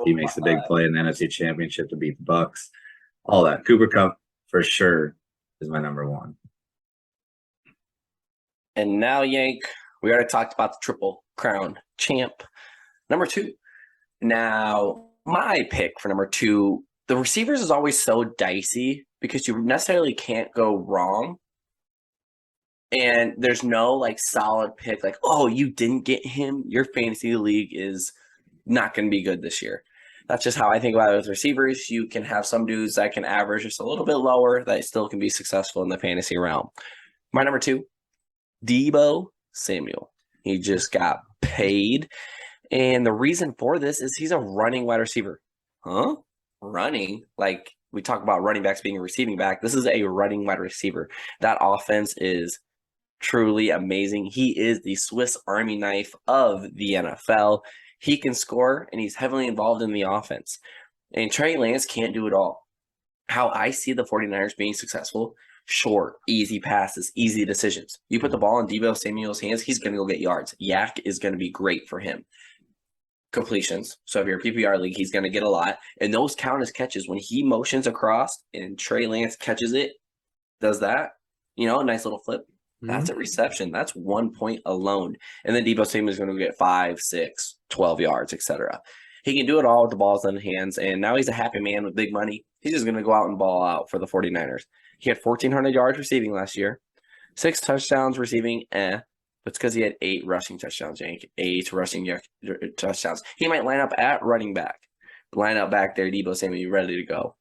He makes the big play in the NFC Championship to beat the Bucks. All that. Cooper Kupp for sure is my number one. And now, Yank, we already talked about the Triple Crown champ. Number two. Now, my pick for number two, the receivers is always so dicey because you necessarily can't go wrong. And there's no solid pick oh, you didn't get him. Your fantasy league is not going to be good this year. That's just how I think about it with receivers. You can have some dudes that can average just a little bit lower that still can be successful in the fantasy realm. My number two, Debo Samuel. He just got paid. And the reason for this is he's a running wide receiver. Huh? Running? We talk about running backs being a receiving back. This is a running wide receiver. That offense is truly amazing. He is the Swiss Army knife of the NFL. He can score, and he's heavily involved in the offense. And Trey Lance can't do it all. How I see the 49ers being successful, short, easy passes, easy decisions. You put the ball in Debo Samuel's hands, he's going to go get yards. Yak is going to be great for him. Completions. So if you're a PPR league, he's going to get a lot. And those count as catches. When he motions across and Trey Lance catches it, does that, a nice little flip. That's a reception. That's 1 point alone. And then Debo Samuel is going to get 5, 6, 12 yards, etc. He can do it all with the balls in his hands. And now he's a happy man with big money. He's just going to go out and ball out for the 49ers. He had 1,400 yards receiving last year, 6 touchdowns receiving. But it's because he had 8 rushing touchdowns, Yank. 8 rushing touchdowns. He might line up at running back. Line up back there, Debo Samuel, ready to go.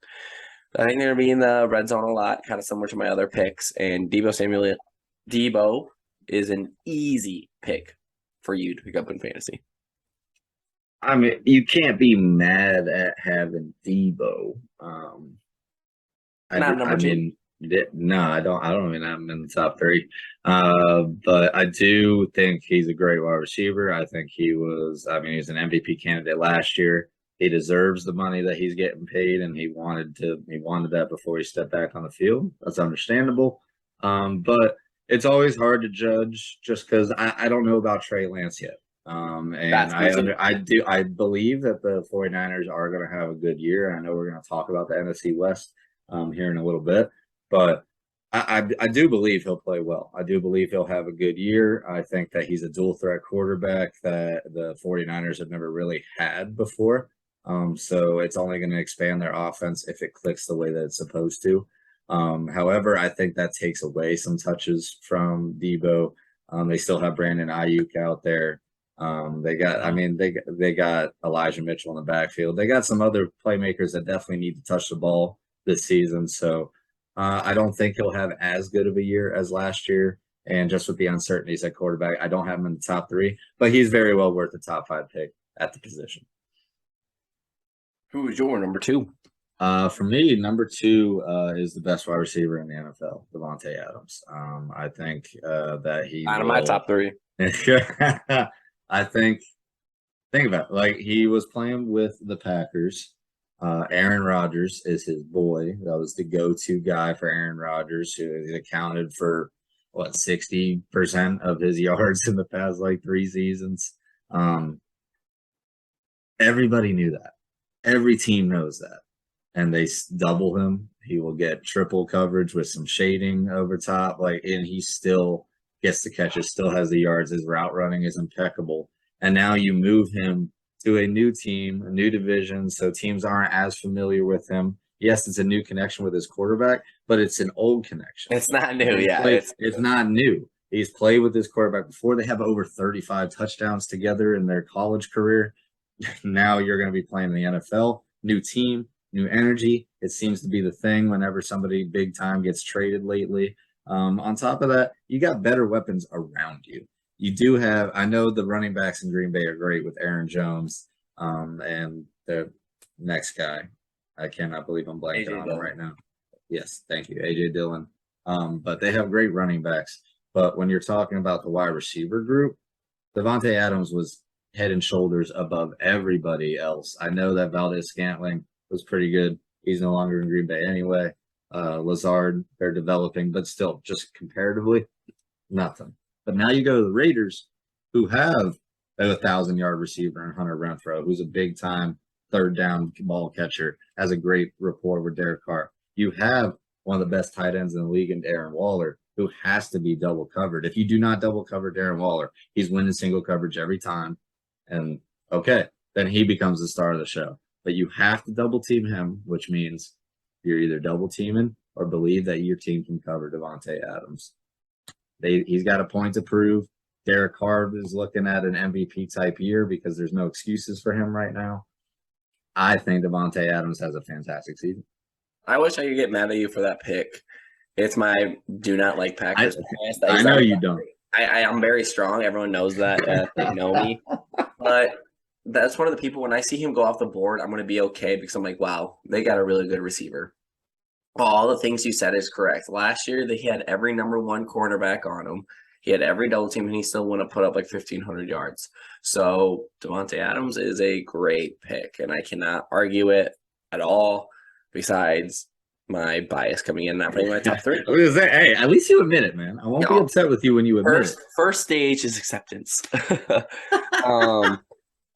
I think they're going to be in the red zone a lot, kind of similar to my other picks. And Debo is an easy pick for you to pick up in fantasy. I mean, you can't be mad at having Debo. Number two. No, I don't even have him in the top three. But I do think he's a great wide receiver. I think he's an MVP candidate last year. He deserves the money that he's getting paid, and he wanted that before he stepped back on the field. That's understandable. But it's always hard to judge just because I don't know about Trey Lance yet. And I believe that the 49ers are going to have a good year. I know we're going to talk about the NFC West here in a little bit, but I do believe he'll play well. I do believe he'll have a good year. I think that he's a dual threat quarterback that the 49ers have never really had before. So it's only going to expand their offense if it clicks the way that it's supposed to. However, I think that takes away some touches from Debo. They still have Brandon Ayuk out there. They got Elijah Mitchell in the backfield. They got some other playmakers that definitely need to touch the ball this season. So I don't think he'll have as good of a year as last year. And just with the uncertainties at quarterback, I don't have him in the top three, but he's very well worth the top 5 pick at the position. Who is your number two? For me, number 2 is the best wide receiver in the NFL, Devonta Adams. I think that he out of my top 3. I think about it. He was playing with the Packers. Aaron Rodgers is his boy. That was the go-to guy for Aaron Rodgers, who accounted for 60% of his yards in the past like 3 seasons. Everybody knew that. Every team knows that. And they double him. He will get triple coverage with some shading over top. And he still gets the catches, still has the yards. His route running is impeccable. And now you move him to a new team, a new division, so teams aren't as familiar with him. Yes, it's a new connection with his quarterback, but it's an old connection. It's not new, yeah. It's not new. He's played with his quarterback before. They have over 35 touchdowns together in their college career. Now you're going to be playing in the NFL. New team, new energy. It seems to be the thing whenever somebody big time gets traded lately. On top of that, you got better weapons around you. You do have, I know the running backs in Green Bay are great with Aaron Jones and the next guy. I cannot believe I'm blanking on him right now. Yes, thank you, A.J. Dillon. But they have great running backs. But when you're talking about the wide receiver group, Devonta Adams was head and shoulders above everybody else. I know that Valdez-Scantling was pretty good. He's no longer in Green Bay anyway. Lazard, they're developing, but still, just comparatively, nothing. But now you go to the Raiders, who have a 1,000-yard receiver in Hunter Renfrow, who's a big-time third-down ball catcher, has a great rapport with Derek Carr. You have one of the best tight ends in the league in Darren Waller, who has to be double covered. If you do not double cover Darren Waller, he's winning single coverage every time. And, okay, then he becomes the star of the show. But you have to double team him, which means you're either double teaming or believe that your team can cover Devonta Adams. He's got a point to prove. Derek Carr is looking at an MVP type year because there's no excuses for him right now. I think Devonta Adams has a fantastic season. I wish I could get mad at you for that pick. It's my do not like Packers. I know you don't. I'm very strong. Everyone knows that. They know me. But that's one of the people, when I see him go off the board, I'm going to be okay because I'm like, wow, they got a really good receiver. All the things you said is correct. Last year, he had every number one cornerback on him. He had every double team, and he still went to put up like 1,500 yards. So Devonta Adams is a great pick, and I cannot argue it at all besides my bias coming in, not putting my top three. I was gonna say, hey, at least you admit it, man. I won't be upset with you when you admit it. First stage is acceptance.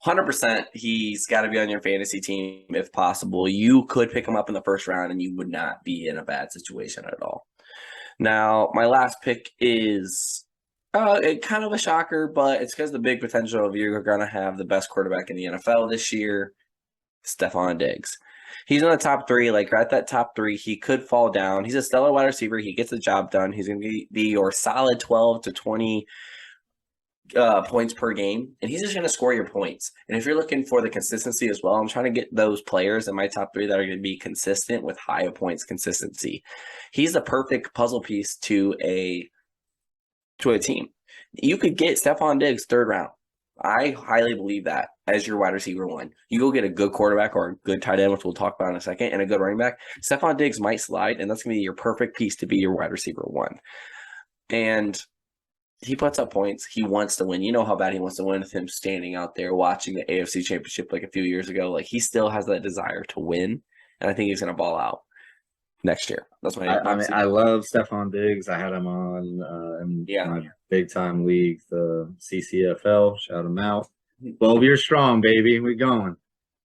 100%, he's got to be on your fantasy team if possible. You could pick him up in the first round, and you would not be in a bad situation at all. Now, my last pick is kind of a shocker, but it's because the big potential of you're going to have the best quarterback in the NFL this year, Stefan Diggs. He's in the top three, like right at that top three. He could fall down. He's a stellar wide receiver. He gets the job done. He's going to be your solid 12 to 20 points per game, and he's just going to score your points. And if you're looking for the consistency as well, I'm trying to get those players in my top three that are going to be consistent with high points consistency. He's the perfect puzzle piece to a team. You could get Stefan Diggs third round. I highly believe that as your wide receiver one. You go get a good quarterback or a good tight end, which we'll talk about in a second, and a good running back. Stefan Diggs might slide, and that's going to be your perfect piece to be your wide receiver one. And he puts up points. He wants to win. You know how bad he wants to win with him standing out there watching the AFC Championship like a few years ago. Like, he still has that desire to win, and I think he's going to ball out next year. That's my I love Stefan Diggs. I had him on in my big-time league, the CCFL. Shout him out. 12 years strong, baby. We going.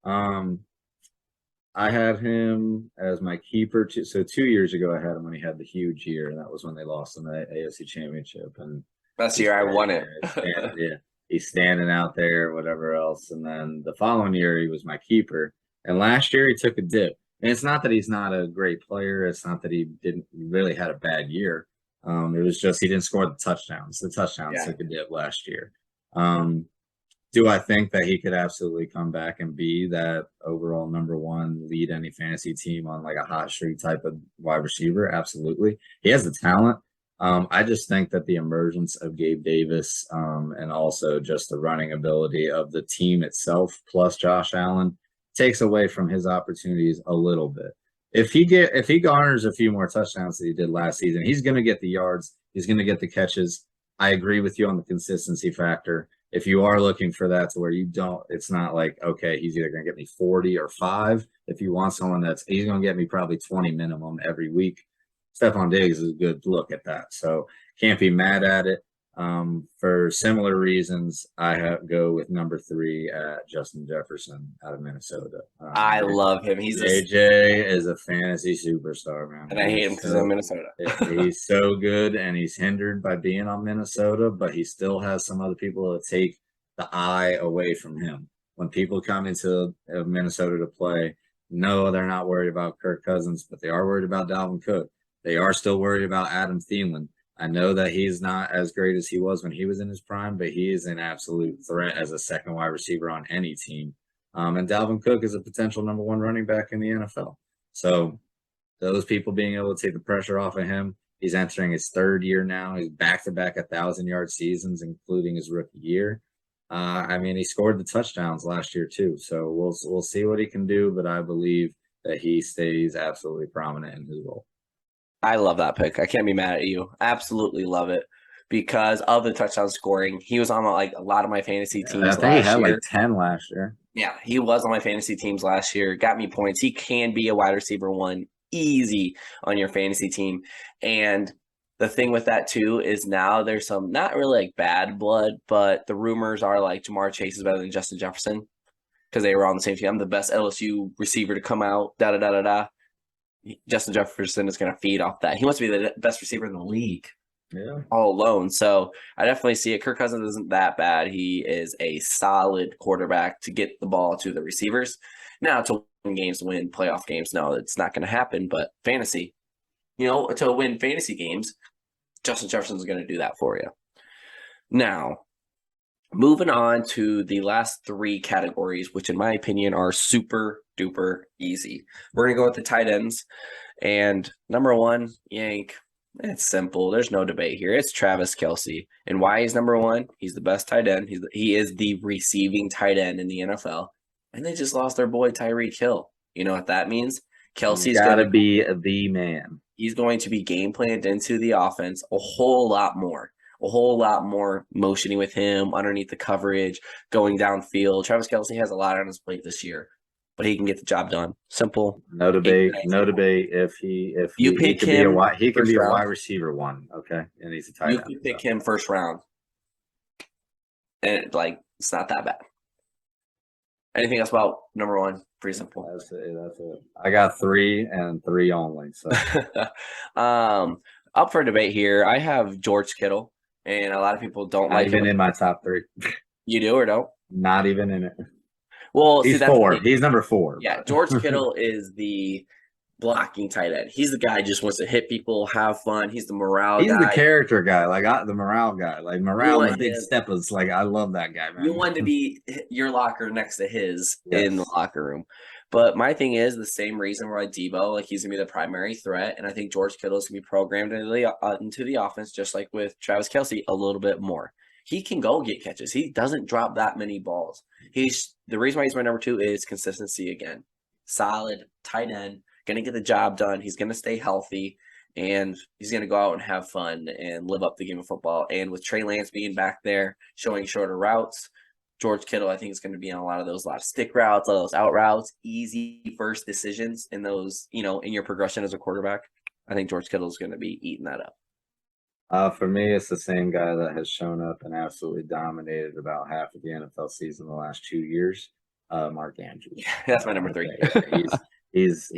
I had him as my keeper. So 2 years ago, I had him when he had the huge year, and that was when they lost in the AFC Championship. And that's the year I won it. He's standing out there, whatever else. And then the following year, he was my keeper. And last year, he took a dip. And it's not that he's not a great player. It's not that he didn't really had a bad year. It was just he didn't score the touchdowns. The touchdowns took a dip last year. Do I think that he could absolutely come back and be that overall number one, lead any fantasy team on like a hot streak type of wide receiver? Absolutely. He has the talent. I just think that the emergence of Gabe Davis and also just the running ability of the team itself plus Josh Allen takes away from his opportunities a little bit. If he garners a few more touchdowns that he did last season, he's going to get the yards. He's going to get the catches. I agree with you on the consistency factor. If you are looking for that to where you don't, it's not like, okay, he's either going to get me 40 or 5. If you want someone he's going to get me probably 20 minimum every week. Stefan Diggs is a good look at that. So can't be mad at it. For similar reasons, I go with number 3 at Justin Jefferson out of Minnesota. I love him. He's JJ is a fantasy superstar, man. And I hate him because I'm Minnesota. He's so good, and he's hindered by being on Minnesota, but he still has some other people that take the eye away from him. When people come into Minnesota to play, no, they're not worried about Kirk Cousins, but they are worried about Dalvin Cook. They are still worried about Adam Thielen. I know that he's not as great as he was when he was in his prime, but he is an absolute threat as a second wide receiver on any team. And Dalvin Cook is a potential number 1 running back in the NFL. So those people being able to take the pressure off of him, he's entering his 3rd year now. He's back-to-back 1,000-yard seasons, including his rookie year. He scored the touchdowns last year too. So we'll see what he can do, but I believe that he stays absolutely prominent in his role. I love that pick. I can't be mad at you. Absolutely love it because of the touchdown scoring. He was on a lot of my fantasy teams last year. I think he had like 10 last year. Yeah, he was on my fantasy teams last year. Got me points. He can be a wide receiver 1 easy on your fantasy team. And the thing with that too is now there's some not really bad blood, but the rumors are Jamar Chase is better than Justin Jefferson because they were on the same team. I'm the best LSU receiver to come out. Justin Jefferson is going to feed off that. He wants to be the best receiver in the league. Yeah, all alone. So I definitely see it. Kirk Cousins isn't that bad. He is a solid quarterback to get the ball to the receivers. Now to win games, win playoff games, no, it's not going to happen. But fantasy, to win fantasy games, Justin Jefferson is going to do that for you. Now, moving on to the last 3 categories, which in my opinion are super duper easy. We're going to go with the tight ends. And number 1, Yank. It's simple. There's no debate here. It's Travis Kelsey. And why he's number 1? He's the best tight end. He is the receiving tight end in the NFL. And they just lost their boy Tyreek Hill. You know what that means? Kelsey's got to be the man. He's going to be game planned into the offense a whole lot more motioning with him underneath the coverage, going downfield. Travis Kelsey has a lot on his plate this year, but he can get the job done. Simple. No debate. If you pick him, he can be a wide receiver 1. Okay, and he's a tight end. You can pick him first round, and it's not that bad. Anything else about number 1? Pretty simple. That's it. I got 3 and 3 only. So, up for debate here. I have George Kittle, and a lot of people don't not like even him. In my top 3. You do or don't? Not even in it. Well, he's 4. He's number 4. Yeah, George Kittle is the blocking tight end. He's the guy who just wants to hit people, have fun. He's the morale guy. He's the character guy, the morale guy. Morale and big steppers. I love that guy, man. You want to be your locker next to his in the locker room. But my thing is the same reason why Debo, he's going to be the primary threat. And I think George Kittle is going to be programmed into the offense, just like with Travis Kelsey, a little bit more. He can go get catches. He doesn't drop that many balls. The reason why he's my number 2 is consistency again. Solid, tight end, going to get the job done. He's going to stay healthy, and he's going to go out and have fun and live up the game of football. And with Trey Lance being back there, showing shorter routes, George Kittle, I think, is going to be on a lot of stick routes, a lot of those out routes, easy first decisions in those, in your progression as a quarterback. I think George Kittle is going to be eating that up. For me, it's the same guy that has shown up and absolutely dominated about half of the NFL season the last 2 years. Mark Andrews. Yeah, that's my number 3. He's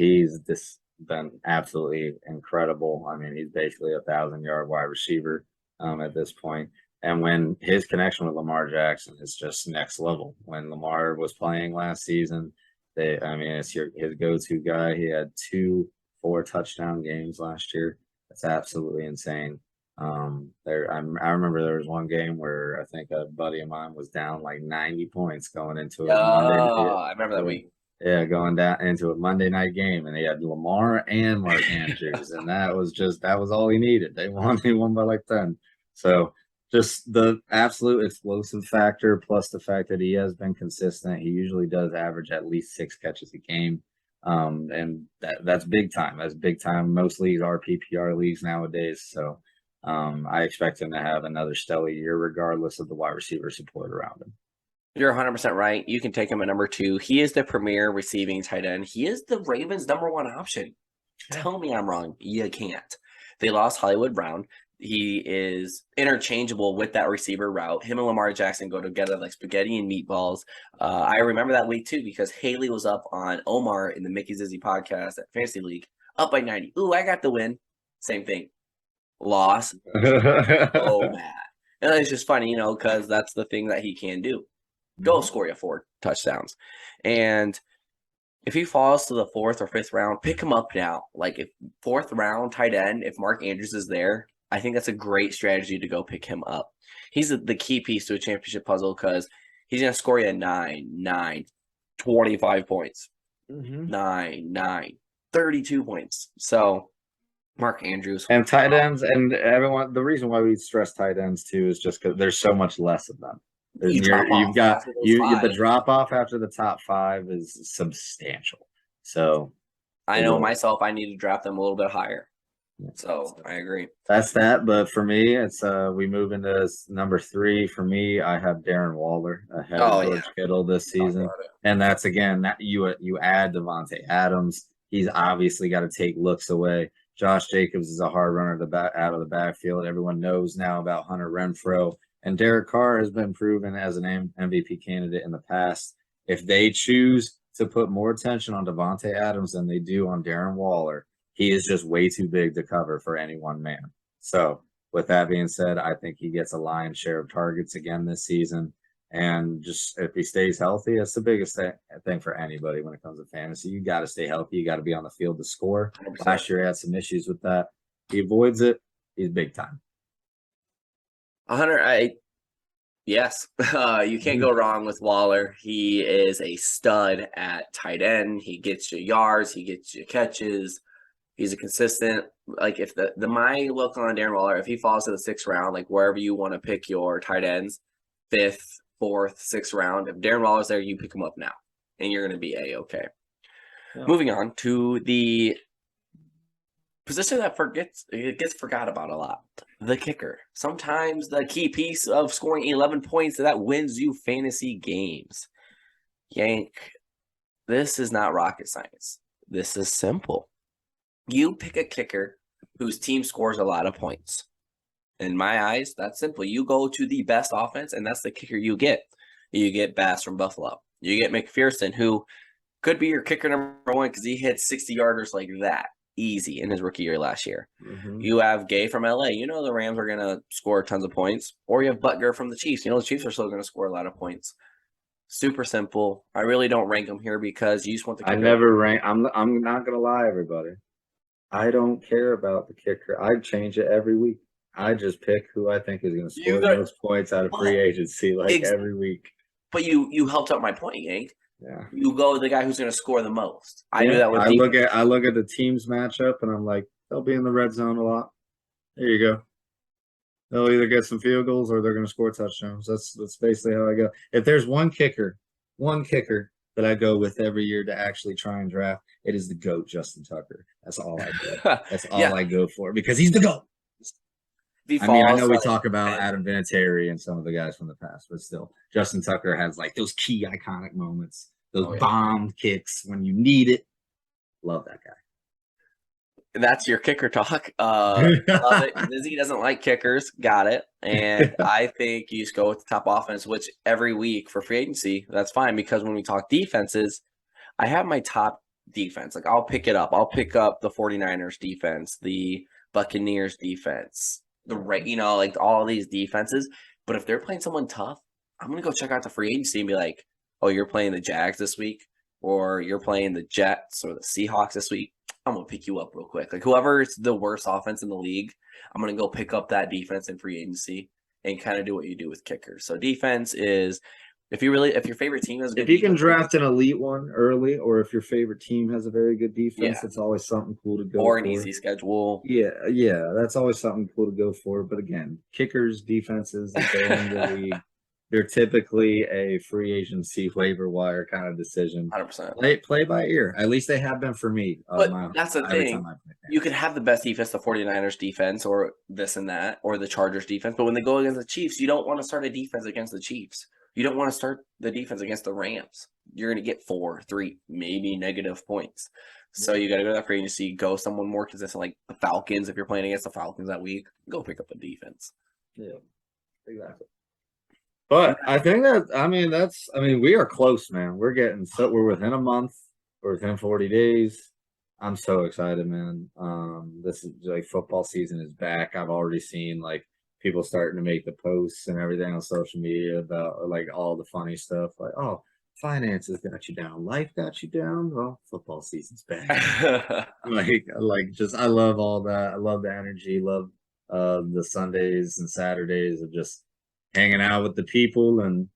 just been absolutely incredible. He's basically a 1,000-yard wide receiver at this point. And when his connection with Lamar Jackson is just next level. When Lamar was playing last season, it's his go-to guy. He had 2 4-touchdown games last year. That's absolutely insane. I remember there was one game where I think a buddy of mine was down 90 points going into it. I remember that week. Yeah, going down into a Monday night game, and he had Lamar and Mark Andrews, and that was all he needed. He won by 10. So just the absolute explosive factor, plus the fact that he has been consistent. He usually does average at least 6 catches a game. And that's big time. That's big time. Most leagues are PPR leagues nowadays. So I expect him to have another stellar year, regardless of the wide receiver support around him. You're 100% right. You can take him at number 2. He is the premier receiving tight end. He is the Ravens' number 1 option. Tell me I'm wrong. You can't. They lost Hollywood Brown. He is interchangeable with that receiver route. Him and Lamar Jackson go together like spaghetti and meatballs. I remember that week too because Haley was up on Omar in the Mickey Zizzy podcast at Fantasy League, up by 90. Ooh, I got the win. Same thing. Loss. Oh, man. And it's just funny, because that's the thing that he can do. Go score you 4 touchdowns. And if he falls to the 4th or 5th round, pick him up now. Like if 4th round tight end, if Mark Andrews is there, I think that's a great strategy to go pick him up. He's the key piece to a championship puzzle because he's going to score you 9, 25 points. 9, 32 points. So Mark Andrews. And tight ends and everyone, the reason why we stress tight ends too is just because there's so much less of them. The drop off after the top 5 is substantial. So I know myself, I need to draft them a little bit higher. So I agree. That's that. But for me, it's we move into number 3. For me, I have Darren Waller ahead of George Kittle this season. And that's again that you add Devonta Adams. He's obviously got to take looks away. Josh Jacobs is a hard runner out of the backfield. Everyone knows now about Hunter Renfrow. And Derek Carr has been proven as an MVP candidate in the past. If they choose to put more attention on Devonta Adams than they do on Darren Waller, he is just way too big to cover for any one man. So with that being said, I think he gets a lion's share of targets again this season. And just if he stays healthy, that's the biggest thing for anybody when it comes to fantasy. You got to stay healthy. You got to be on the field to score. 100%. Last year, he had some issues with that. He avoids it. He's big time. 100. Yes. You can't go wrong with Waller. He is a stud at tight end. He gets you yards. He gets you catches. He's a consistent. Like if my look on Darren Waller, if he falls to the 6th round, like wherever you want to pick your tight ends, 5th, 4th, 6th round. If Darren Waller's there, you pick him up now, and you're going to be A-okay. Yeah. Moving on to the position that gets forgot about a lot, the kicker. Sometimes the key piece of scoring 11 points that wins you fantasy games. Yank, this is not rocket science. This is simple. You pick a kicker whose team scores a lot of points. In my eyes, that's simple. You go to the best offense, and that's the kicker you get. You get Bass from Buffalo. You get McPherson, who could be your kicker number 1 because he hit 60-yarders like that easy in his rookie year last year. You have Gay from LA. The Rams are going to score tons of points. Or you have Butker from the Chiefs. The Chiefs are still going to score a lot of points. Super simple. I really don't rank them here because you just want the kicker. I never rank. I'm not going to lie, everybody. I don't care about the kicker. I change it every week. I just pick who I think is going to score the most points out of free agency, every week. But you helped out my point, Yank. Yeah. You go with the guy who's going to score the most. I do that with. I look at the team's matchup, and I'm like, they'll be in the red zone a lot. There you go. They'll either get some field goals or they're going to score touchdowns. That's basically how I go. If there's one kicker that I go with every year to actually try and draft, it is the GOAT, Justin Tucker. That's all I do. That's all I go for because he's the GOAT. I know we talk about Adam Vinatieri and some of the guys from the past, but still, Justin Tucker has those key iconic moments, those bomb kicks when you need it. Love that guy. That's your kicker talk. Love it. Zizzy doesn't like kickers. Got it. And I think you just go with the top offense, which every week for free agency, that's fine because when we talk defenses, I have my top defense. I'll pick it up. I'll pick up the 49ers defense, the Buccaneers defense, all these defenses. But if they're playing someone tough, I'm going to go check out the free agency and be like, oh, you're playing the Jags this week, or you're playing the Jets or the Seahawks this week. I'm going to pick you up real quick. Whoever's the worst offense in the league, I'm going to go pick up that defense in free agency and kind of do what you do with kickers. So defense is if your favorite team has a good if you can draft an elite one early, or if your favorite team has a very good defense, it's always something cool to go for. Or an easy schedule. Yeah, that's always something cool to go for. But again, kickers, defenses, if they're in the league, they're typically a free agency waiver wire kind of decision. 100%. Play by ear. At least they have been for me. But that's the thing. You could have the best defense, the 49ers defense, or this and that, or the Chargers defense. But when they go against the Chiefs, you don't want to start a defense against the Chiefs. You don't want to start the defense against the Rams. You're going to get 4, 3, maybe negative points. So you got to go to that free agency, go someone more consistent like the Falcons. If you're playing against the Falcons that week, go pick up a defense. Yeah, exactly. But I think we are close, man. We're within a month. We're within 40 days. I'm so excited, man. This is like football season is back. I've already seen like people starting to make the posts and everything on social media about like all the funny stuff. Like, oh, finances got you down, life got you down. Well, football season's back. I love all that. I love the energy. Love the Sundays and Saturdays of just hanging out with the people and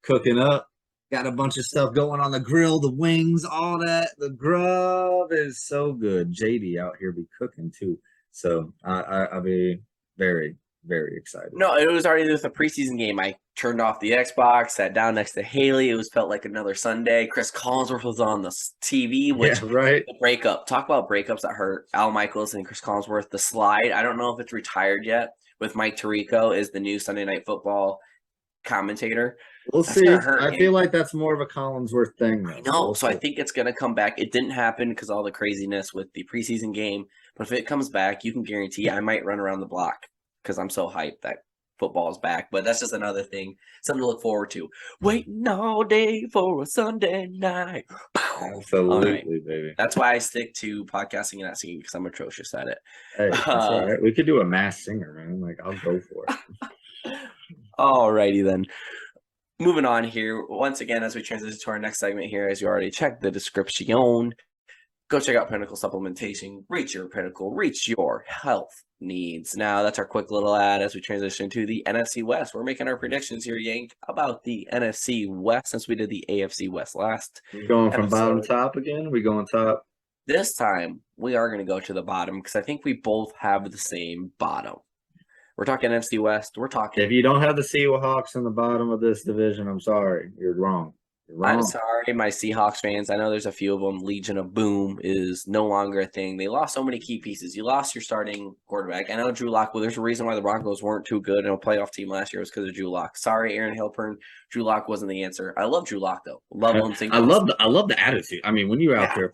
cooking up. Got a bunch of stuff going on the grill, the wings, all that. The grub is so good. JD out here be cooking too. So I'll be very, very excited. No, it was already with the preseason game. I turned off the Xbox, sat down next to Haley. It felt like another Sunday. Chris Collinsworth was on the TV, which right. The breakup. Talk about breakups that hurt. Al Michaels and Chris Collinsworth. The slide. I don't know if it's retired yet. With Mike Tirico is the new Sunday Night Football commentator. We'll see. I feel like that's more of a Collinsworth thing, though. I know. So I think it's going to come back. It didn't happen because all the craziness with the preseason game. But if it comes back, you can guarantee I might run around the block because I'm so hyped that football is back. But that's just another thing, something to look forward to. Waiting all day for a Sunday night. Absolutely, right. Baby. That's why I stick to podcasting and not singing because I'm atrocious at it. Hey, that's all right. We could do a Masked Singer, man. Like, I'll go for it. All righty then. Moving on here, once again, as we transition to our next segment here, as you already checked the description, go check out Pinnacle Supplementation. Reach your pinnacle, reach your health needs. Now, that's our quick little ad as we transition to the NFC West. We're making our predictions here, Yank, about the NFC West since we did the AFC West last. We going from bottom top again? We going top? This time, we are going to go to the bottom because I think we both have the same bottom. We're talking NFC West. We're talking. If you don't have the Seahawks in the bottom of this division, I'm sorry. You're wrong. I'm sorry, my Seahawks fans. I know there's a few of them. Legion of Boom is no longer a thing. They lost so many key pieces. You lost your starting quarterback. I know Drew Lock. Well, there's a reason why the Broncos weren't too good in a playoff team last year was because of Drew Lock. Sorry, Aaron Hilpern. Drew Lock wasn't the answer. I love Drew Lock though. Love him. I love the attitude. I mean, when you're out there,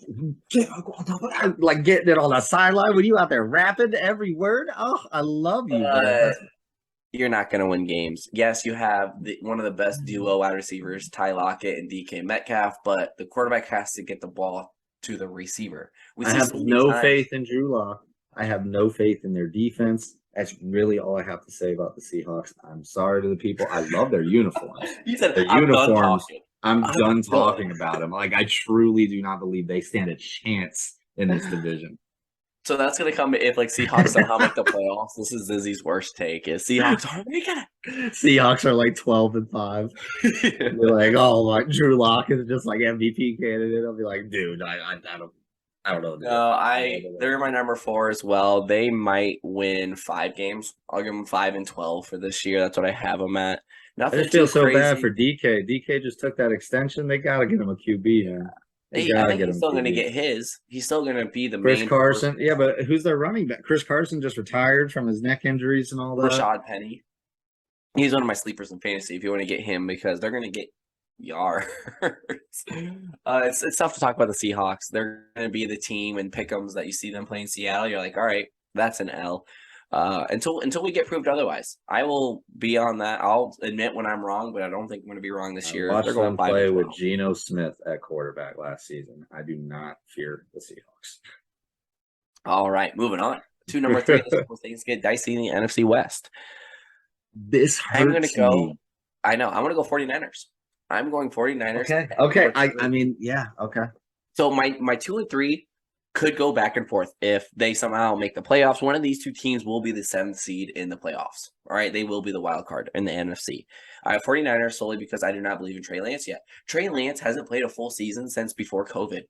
like getting it on the sideline, when you out there rapping every word, oh, I love you. You're not going to win games. Yes, you have one of the best duo wide receivers, Ty Lockett and DK Metcalf, but the quarterback has to get the ball to the receiver. I have no faith in Drew Lock. I have no faith in their defense. That's really all I have to say about the Seahawks. I'm sorry to the people. I love their uniforms. You said their uniforms. I'm done talking about them. Like, I truly do not believe they stand a chance in this division. So that's going to come if, like, Seahawks somehow make the playoffs. This is Zizzy's worst take, is Seahawks aren't making it. Seahawks are, like, 12-5. They're like, oh, like, Drew Lock is just, like, MVP candidate. I'll be like, dude, I don't know. No, they're my number 4 as well. They might win 5 games. I'll give them 5-12 for this year. That's what I have them at. Nothing I just feel so bad for DK. DK just took that extension. They got to get him a QB, man. I think he's still going to get his. He's still going to be the Chris main Carson. Yeah, but who's their running back? Chris Carson just retired from his neck injuries and all that. Rashad Penny. He's one of my sleepers in fantasy if you want to get him because they're going to get yards. It's tough to talk about the Seahawks. They're going to be the team in pick'ems that you see them playing Seattle. You're like, all right, that's an L. Until we get proved otherwise, I will be on that. I'll admit when I'm wrong, but I don't think I'm going to be wrong this year. Watched them play with Geno Smith at quarterback last season. I do not fear the Seahawks. All right, moving on to number 3. Things get dicey in the NFC West. This hurts I'm going to go. me. I know. I'm going to go 49ers. I'm going 49ers. Okay. I mean, yeah. Okay. So my 2 and 3 could go back and forth if they somehow make the playoffs. One of these two teams will be the 7th seed in the playoffs. All right, they will be the wild card in the NFC. I have 49ers solely because I do not believe in Trey Lance yet. Trey Lance hasn't played a full season since before COVID.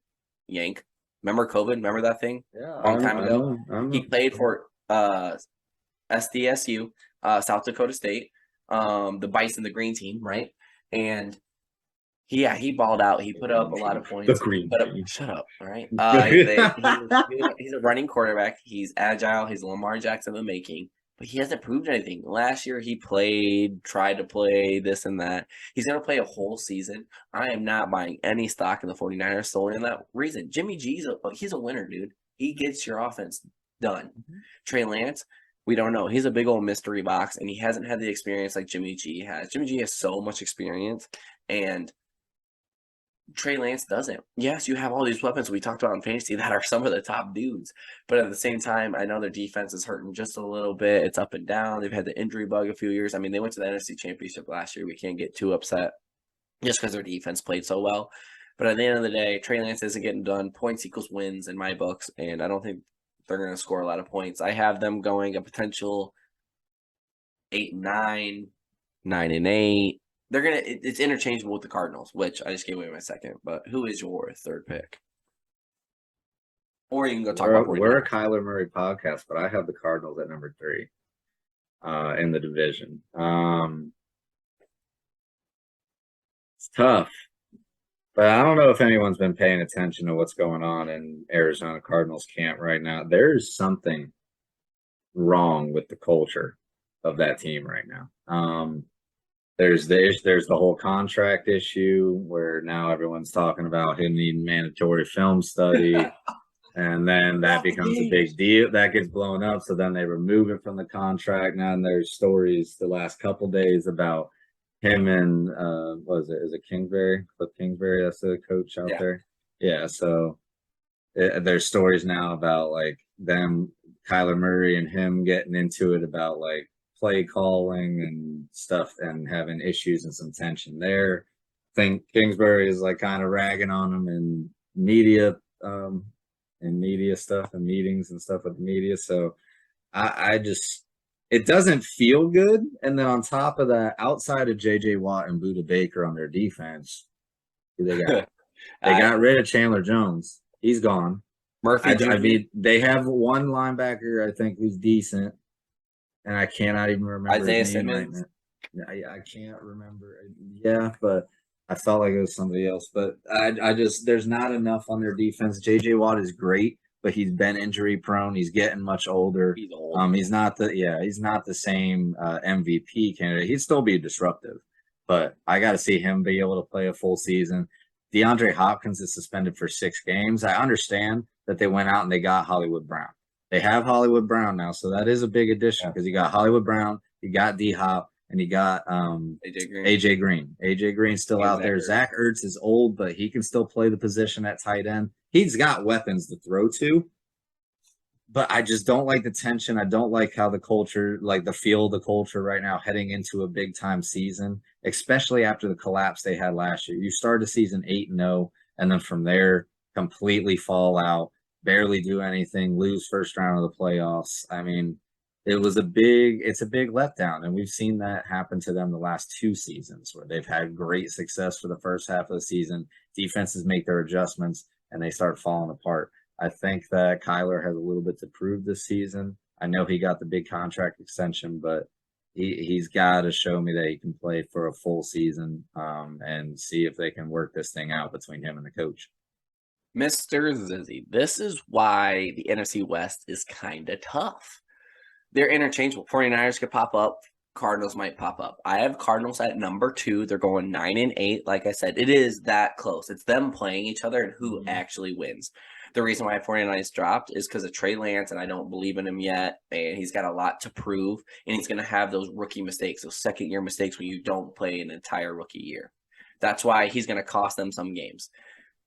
Yank. Remember COVID? Remember that thing? Yeah. A long time ago. I know. He played for SDSU, South Dakota State, the Bison, the green team, right? And he balled out. He put up a lot of points. Shut up, all right? He's a running quarterback. He's agile. He's Lamar Jackson in the making. but he hasn't proved anything. Last year he tried to play this and that. He's going to play a whole season. I am not buying any stock in the 49ers solely in that reason. Jimmy G's he's a winner, dude. He gets your offense done. Trey Lance, we don't know. He's a big old mystery box, and he hasn't had the experience like Jimmy G has. Jimmy G has so much experience, and Trey Lance doesn't. Yes, you have all these weapons we talked about in fantasy that are some of the top dudes, but at the same time, I know their defense is hurting just a little bit. It's up and down. They've had the injury bug a few years. I mean, they went to the NFC Championship last year. We can't get too upset just because their defense played so well. But at the end of the day, Trey Lance isn't getting done. Points equals wins in my books, and I don't think they're going to score a lot of points. I have them going a potential 8-9, 9-8. They're it's interchangeable with the Cardinals, which I just gave away my second. But who is your third pick? Or you can go talk about. We're a Kyler Murray podcast, but I have the Cardinals at number 3 in the division. It's tough, but I don't know if anyone's been paying attention to what's going on in Arizona Cardinals camp right now. There's something wrong with the culture of that team right now. There's the whole contract issue where now everyone's talking about him needing mandatory film study, and then that becomes a big deal. That gets blown up, so then they remove it from the contract. Now, and there's stories the last couple days about him and what is it? Is it Kingsbury? Cliff Kingsbury, that's the coach out there. Yeah, so there's stories now about like them, Kyler Murray and him getting into it about like play calling and stuff and having issues and some tension there. I think Kingsbury is like kind of ragging on him in media stuff and meetings and stuff with the media. So I just, it doesn't feel good. And then on top of that, outside of JJ Watt and Budda Baker on their defense, they got rid of Chandler Jones. He's gone. Murphy. I mean, they have one linebacker, I think, who's decent. And I cannot even remember Isaiah his name Simmons. Right now. I can't remember. Yeah, but I felt like it was somebody else. But I just, there's not enough on their defense. JJ Watt is great, but he's been injury prone. He's getting much older. He's old. He's not the same MVP candidate. He'd still be disruptive, but I got to see him be able to play a full season. DeAndre Hopkins is suspended for 6 games. I understand that they went out and they got Hollywood Brown. They have Hollywood Brown now, so that is a big addition because you got Hollywood Brown, you got D-Hop, and you got AJ Green. AJ Green's still out there. Zach Ertz is old, but he can still play the position at tight end. He's got weapons to throw to, but I just don't like the tension. I don't like how the culture, like the feel of the culture right now heading into a big-time season, especially after the collapse they had last year. You start the season 8-0, and then from there completely fall out. Barely do anything, lose first round of the playoffs. I mean, it's a big letdown. And we've seen that happen to them the last 2 seasons where they've had great success for the first half of the season. Defenses make their adjustments and they start falling apart. I think that Kyler has a little bit to prove this season. I know he got the big contract extension, but he's got to show me that he can play for a full season and see if they can work this thing out between him and the coach. Mr. Zizzy, this is why the NFC West is kind of tough. They're interchangeable. 49ers could pop up. Cardinals might pop up. I have Cardinals at number 2. They're going 9-8. Like I said, it is that close. It's them playing each other and who actually wins. The reason why 49ers dropped is because of Trey Lance, and I don't believe in him yet. And he's got a lot to prove. And he's going to have those rookie mistakes, those second-year mistakes when you don't play an entire rookie year. That's why he's going to cost them some games.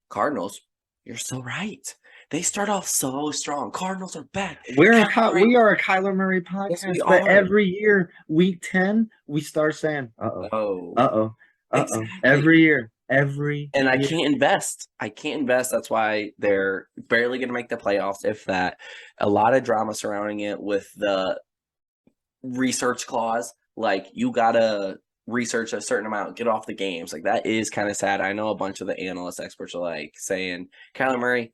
Cardinals, you're so right. They start off so strong. Cardinals are back. We are a Kyler Murray podcast, yes, but every year, week 10, we start saying, every year. And I can't invest. That's why they're barely going to make the playoffs, if that. A lot of drama surrounding it with the research clause. Like, you got to research a certain amount, get off the games. Like, that is kind of sad. I know a bunch of the analyst experts are like saying, Kyler Murray,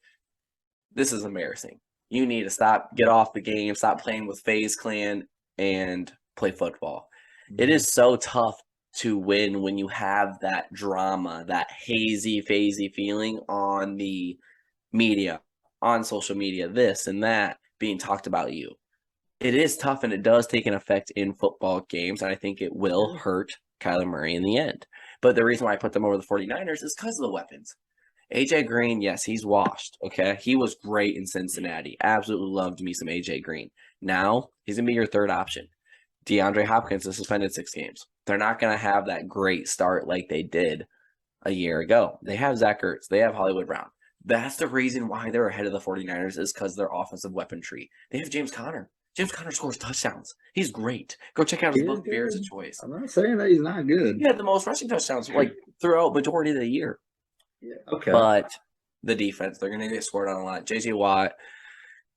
this is embarrassing. You need to stop, get off the game, stop playing with FaZe Clan and play football. Mm-hmm. It is so tough to win when you have that drama, that hazy, phasey feeling on the media, on social media, this and that being talked about you. it is tough, and it does take an effect in football games, and I think it will hurt Kyler Murray in the end. But the reason why I put them over the 49ers is because of the weapons. AJ Green, yes, he's washed, okay? He was great in Cincinnati. Absolutely loved me some AJ Green. Now, he's going to be your third option. DeAndre Hopkins is suspended 6 games. They're not going to have that great start like they did a year ago. They have Zach Ertz. They have Hollywood Brown. That's the reason why they're ahead of the 49ers is because their offensive weaponry. They have James Conner. James Conner scores touchdowns. He's great. Go check out his book, Bears of Choice. I'm not saying that he's not good. He had the most rushing touchdowns like throughout majority of the year. Yeah, okay. But the defense, they're going to get scored on a lot. J.J. Watt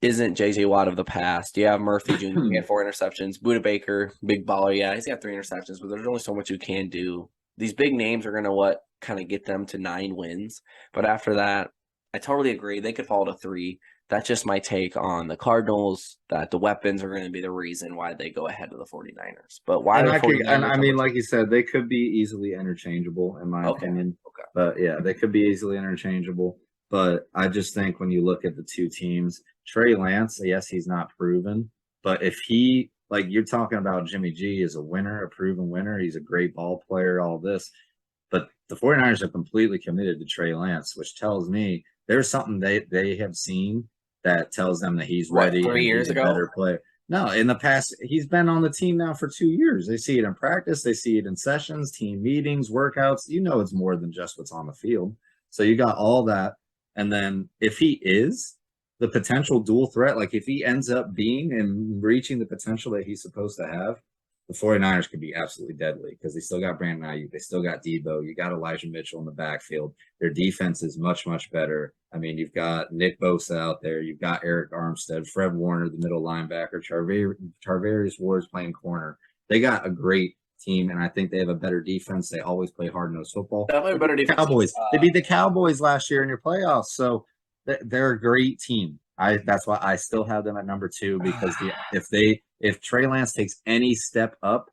isn't J.J. Watt of the past. You have Murphy Jr. He had 4 interceptions. Buda Baker, big baller. Yeah, he's got 3 interceptions, but there's only so much you can do. These big names are going to kind of get them to 9 wins. But after that, I totally agree. They could fall to 3. That's just my take on the Cardinals, that the weapons are going to be the reason why they go ahead of the 49ers. But why and the 49ers? I mean, like you said, they could be easily interchangeable, in my opinion. Okay. But yeah, they could be easily interchangeable. But I just think when you look at the two teams, Trey Lance, yes, he's not proven. But if he, like you're talking about Jimmy G is a winner, a proven winner. He's a great ball player, all this. But the 49ers are completely committed to Trey Lance, which tells me there's something they have seen that tells them that he's ready. 3 years ago? Better player. No, in the past, he's been on the team now for 2 years. They see it in practice. They see it in sessions, team meetings, workouts. You know it's more than just what's on the field. So you got all that. And then if he is the potential dual threat, like if he ends up being and reaching the potential that he's supposed to have, the 49ers could be absolutely deadly because they still got Brandon Ayuk. They still got Debo. You got Elijah Mitchell in the backfield. Their defense is much, much better. I mean, you've got Nick Bosa out there. You've got Eric Armstead, Fred Warner, the middle linebacker, Charvarius Ward's playing corner. They got a great team, and I think they have a better defense. They always play hard-nosed football. Definitely a better defense. Cowboys. They beat the Cowboys last year in your playoffs, so they're a great team. That's why I still have them at number 2 because if Trey Lance takes any step up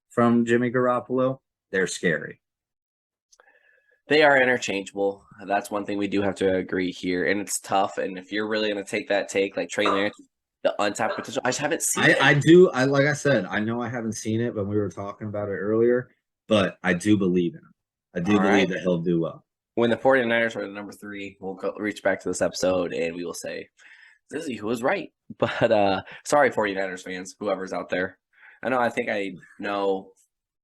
from Jimmy Garoppolo, they're scary. They are interchangeable. That's one thing we do have to agree here, and it's tough. And if you're really going to take that take, like Trey Lance, the untapped potential, I just haven't seen it. I do. Like I said, I know I haven't seen it, but we were talking about it earlier. But I do believe in him. I do believe that he'll do well. When the 49ers are the number 3, we'll reach back to this episode and we will say, Zizzy, who was right? But sorry, 49ers fans, whoever's out there. I think I know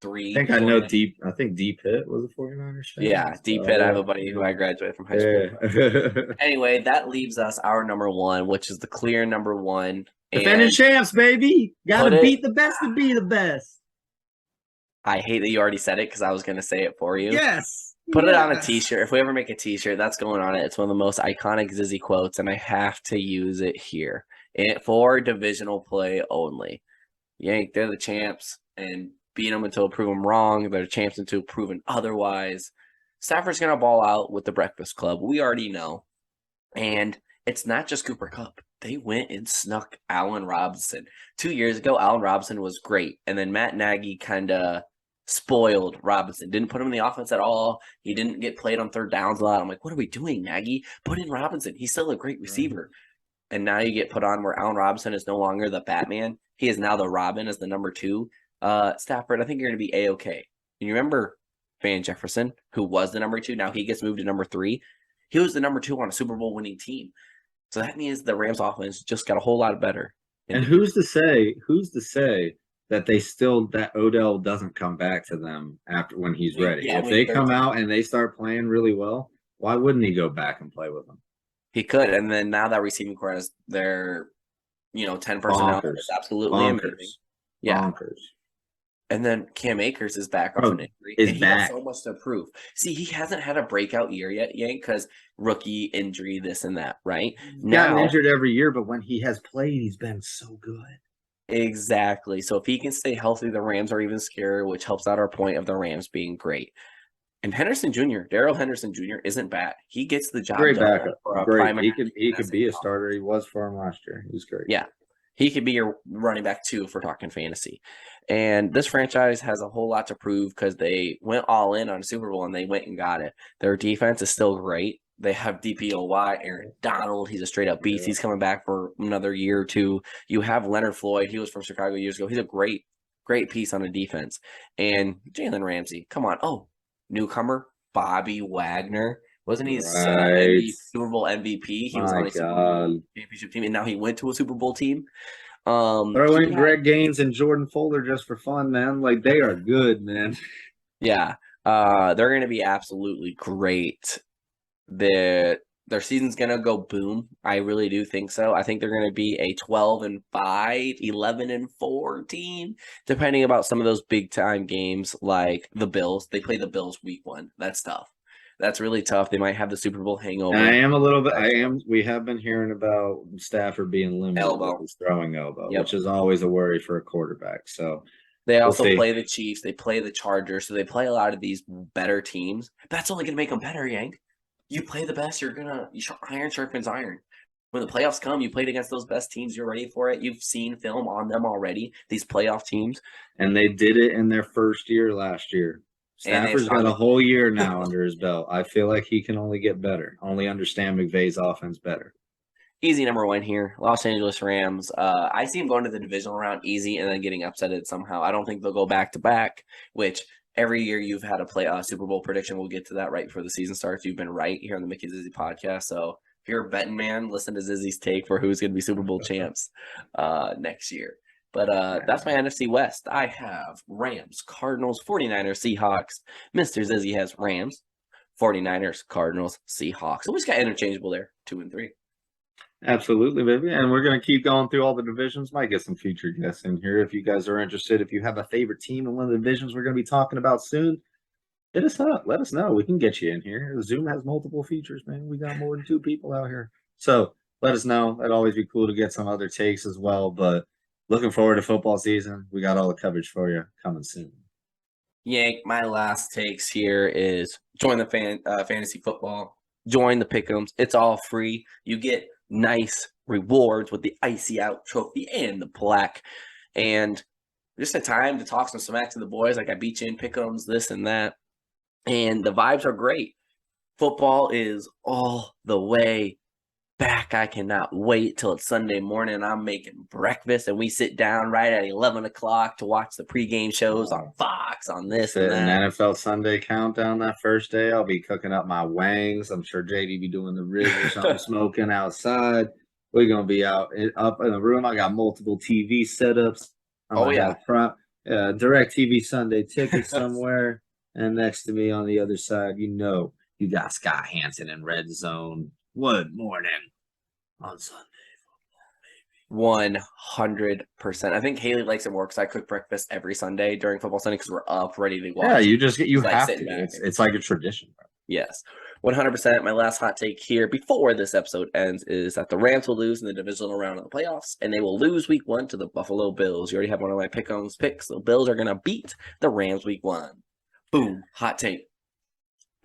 3. I think I know Deep. I think D Pitt was a 49ers fan. Yeah, D Pitt. I have a buddy who I graduated from high school. Yeah. Anyway, that leaves us our number 1, which is the clear number 1. Defending champs, baby. Gotta beat the best to be the best. I hate that you already said it because I was going to say it for you. Yes. Put it on a t-shirt. If we ever make a t-shirt, that's going on it. It's one of the most iconic Zizzy quotes, and I have to use it here. For divisional play only. Yank, they're the champs, and beat them until prove them wrong. They're champs until proven otherwise. Stafford's going to ball out with the Breakfast Club. We already know. And it's not just Cooper Kupp. They went and snuck Allen Robinson. 2 years ago, Allen Robinson was great, and then Matt Nagy kind of spoiled Robinson. Didn't put him in the offense at all. He didn't get played on third downs a lot. I'm like, what are we doing, Nagy? Put in Robinson. He's still a great receiver. And now you get put on where Allen Robinson is no longer the Batman. He is now the Robin as the number 2. Stafford, I think you're going to be A-okay. And you remember Van Jefferson, who was the number 2. Now he gets moved to number 3. He was the number 2 on a Super Bowl winning team. So that means the Rams offense just got a whole lot better. And who's to say that that Odell doesn't come back to them after when he's ready? Yeah, if they come out and they start playing really well, why wouldn't he go back and play with them? He could, and then now that receiving core is their 10 personnel. It's absolutely amazing. Yeah. Bonkers. And then Cam Akers is back off an injury. Is he back. has so much to prove. See, he hasn't had a breakout year yet, Yank, because rookie injury, this and that, right? He's gotten injured every year, but when he has played, he's been so good. Exactly. So if he can stay healthy, the Rams are even scarier, which helps out our point of the Rams being great. And Henderson Jr., Darrell Henderson Jr. isn't bad. He gets the job Great done. backup. For a Great. He could be a starter. He was for him last year. He was great. Yeah. He could be your running back 2 if we're talking fantasy. And this franchise has a whole lot to prove because they went all in on Super Bowl and they went and got it. Their defense is still great. They have DPOY, Aaron Donald. He's a straight up beast. He's coming back for another year or two. You have Leonard Floyd. He was from Chicago years ago. He's a great piece on the defense. And Jalen Ramsey, come on. Oh, newcomer, Bobby Wagner. Wasn't he Super Bowl MVP? He was on a Super Bowl championship team, and now he went to a Super Bowl team. Throw in Greg Gaines and Jordan Fuller just for fun, man. Like, they are good, man. Yeah. They're going to be absolutely great. Their season's going to go boom. I really do think so. I think they're going to be a 12-5, 11-4 team, depending about some of those big-time games like the Bills. They play the Bills week 1. That's tough. That's really tough. They might have the Super Bowl hangover. We have been hearing about Stafford being limited with his throwing elbow, which is always a worry for a quarterback. So they also play the Chiefs. They play the Chargers. So they play a lot of these better teams. That's only going to make them better, Yank. You play the best, iron sharpens iron. When the playoffs come, you played against those best teams. You're ready for it. You've seen film on them already, these playoff teams. And they did it in their first year last year. Stafford's got a whole year now under his belt. I feel like he can only get better, only understand McVay's offense better. Easy number 1 here, Los Angeles Rams. I see them going to the divisional round easy and then getting upsetted somehow. I don't think they'll go back-to-back, which every year you've had a Super Bowl prediction. We'll get to that right before the season starts. You've been right here on the Mickey Zizzy Podcast. So if you're a betting man, listen to Zizzy's take for who's going to be Super Bowl champs next year. But that's my NFC West. I have Rams, Cardinals, 49ers, Seahawks. Mr. Zizzy has Rams, 49ers, Cardinals, Seahawks. So we just got interchangeable there, 2 and 3. Absolutely, baby. And we're going to keep going through all the divisions. Might get some featured guests in here if you guys are interested. If you have a favorite team in one of the divisions we're going to be talking about soon, hit us up. Let us know. We can get you in here. Zoom has multiple features, man. We got more than 2 people out here. So let us know. That'd always be cool to get some other takes as well. But looking forward to football season. We got all the coverage for you coming soon. Yank, my last takes here is join the fantasy football. Join the pick'ems. It's all free. You get nice rewards with the icy out trophy and the plaque. And just a time to talk some smack to the boys. Like, I beat you in pick'ems, this and that. And the vibes are great. Football is all the way back. I cannot wait till it's Sunday morning. I'm making breakfast and we sit down right at 11 o'clock to watch the pregame shows on Fox, on this and that. An NFL Sunday countdown that first day. I'll be cooking up my wangs. I'm sure JD be doing the ribs or something, smoking outside. We're going to be up in the room. I got multiple TV setups. Direct TV Sunday tickets somewhere. And next to me on the other side, you got Scott Hansen in Red Zone. Good morning on Sunday football, baby. 100%. I think Haley likes it more because I cook breakfast every Sunday during football Sunday because we're up ready to watch. Yeah, you have to. It's like a tradition, bro. Yes, 100%. My last hot take here before this episode ends is that the Rams will lose in the divisional round of the playoffs, and they will lose week 1 to the Buffalo Bills. You already have one of my pick-ons picks. The Bills are going to beat the Rams week 1. Boom, hot take.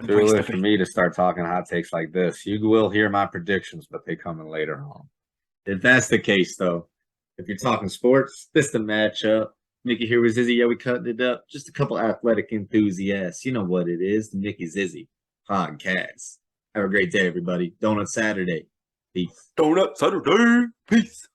Too early for me to start talking hot takes like this. You will hear my predictions, but they coming later on. If that's the case, though, if you're talking sports, this the matchup. Mickey here with Zizzy. Yeah, we cutting it up. Just a couple athletic enthusiasts. You know what it is. The Mickey Zizzy Podcast. Have a great day, everybody. Donut Saturday. Peace. Donut Saturday. Peace.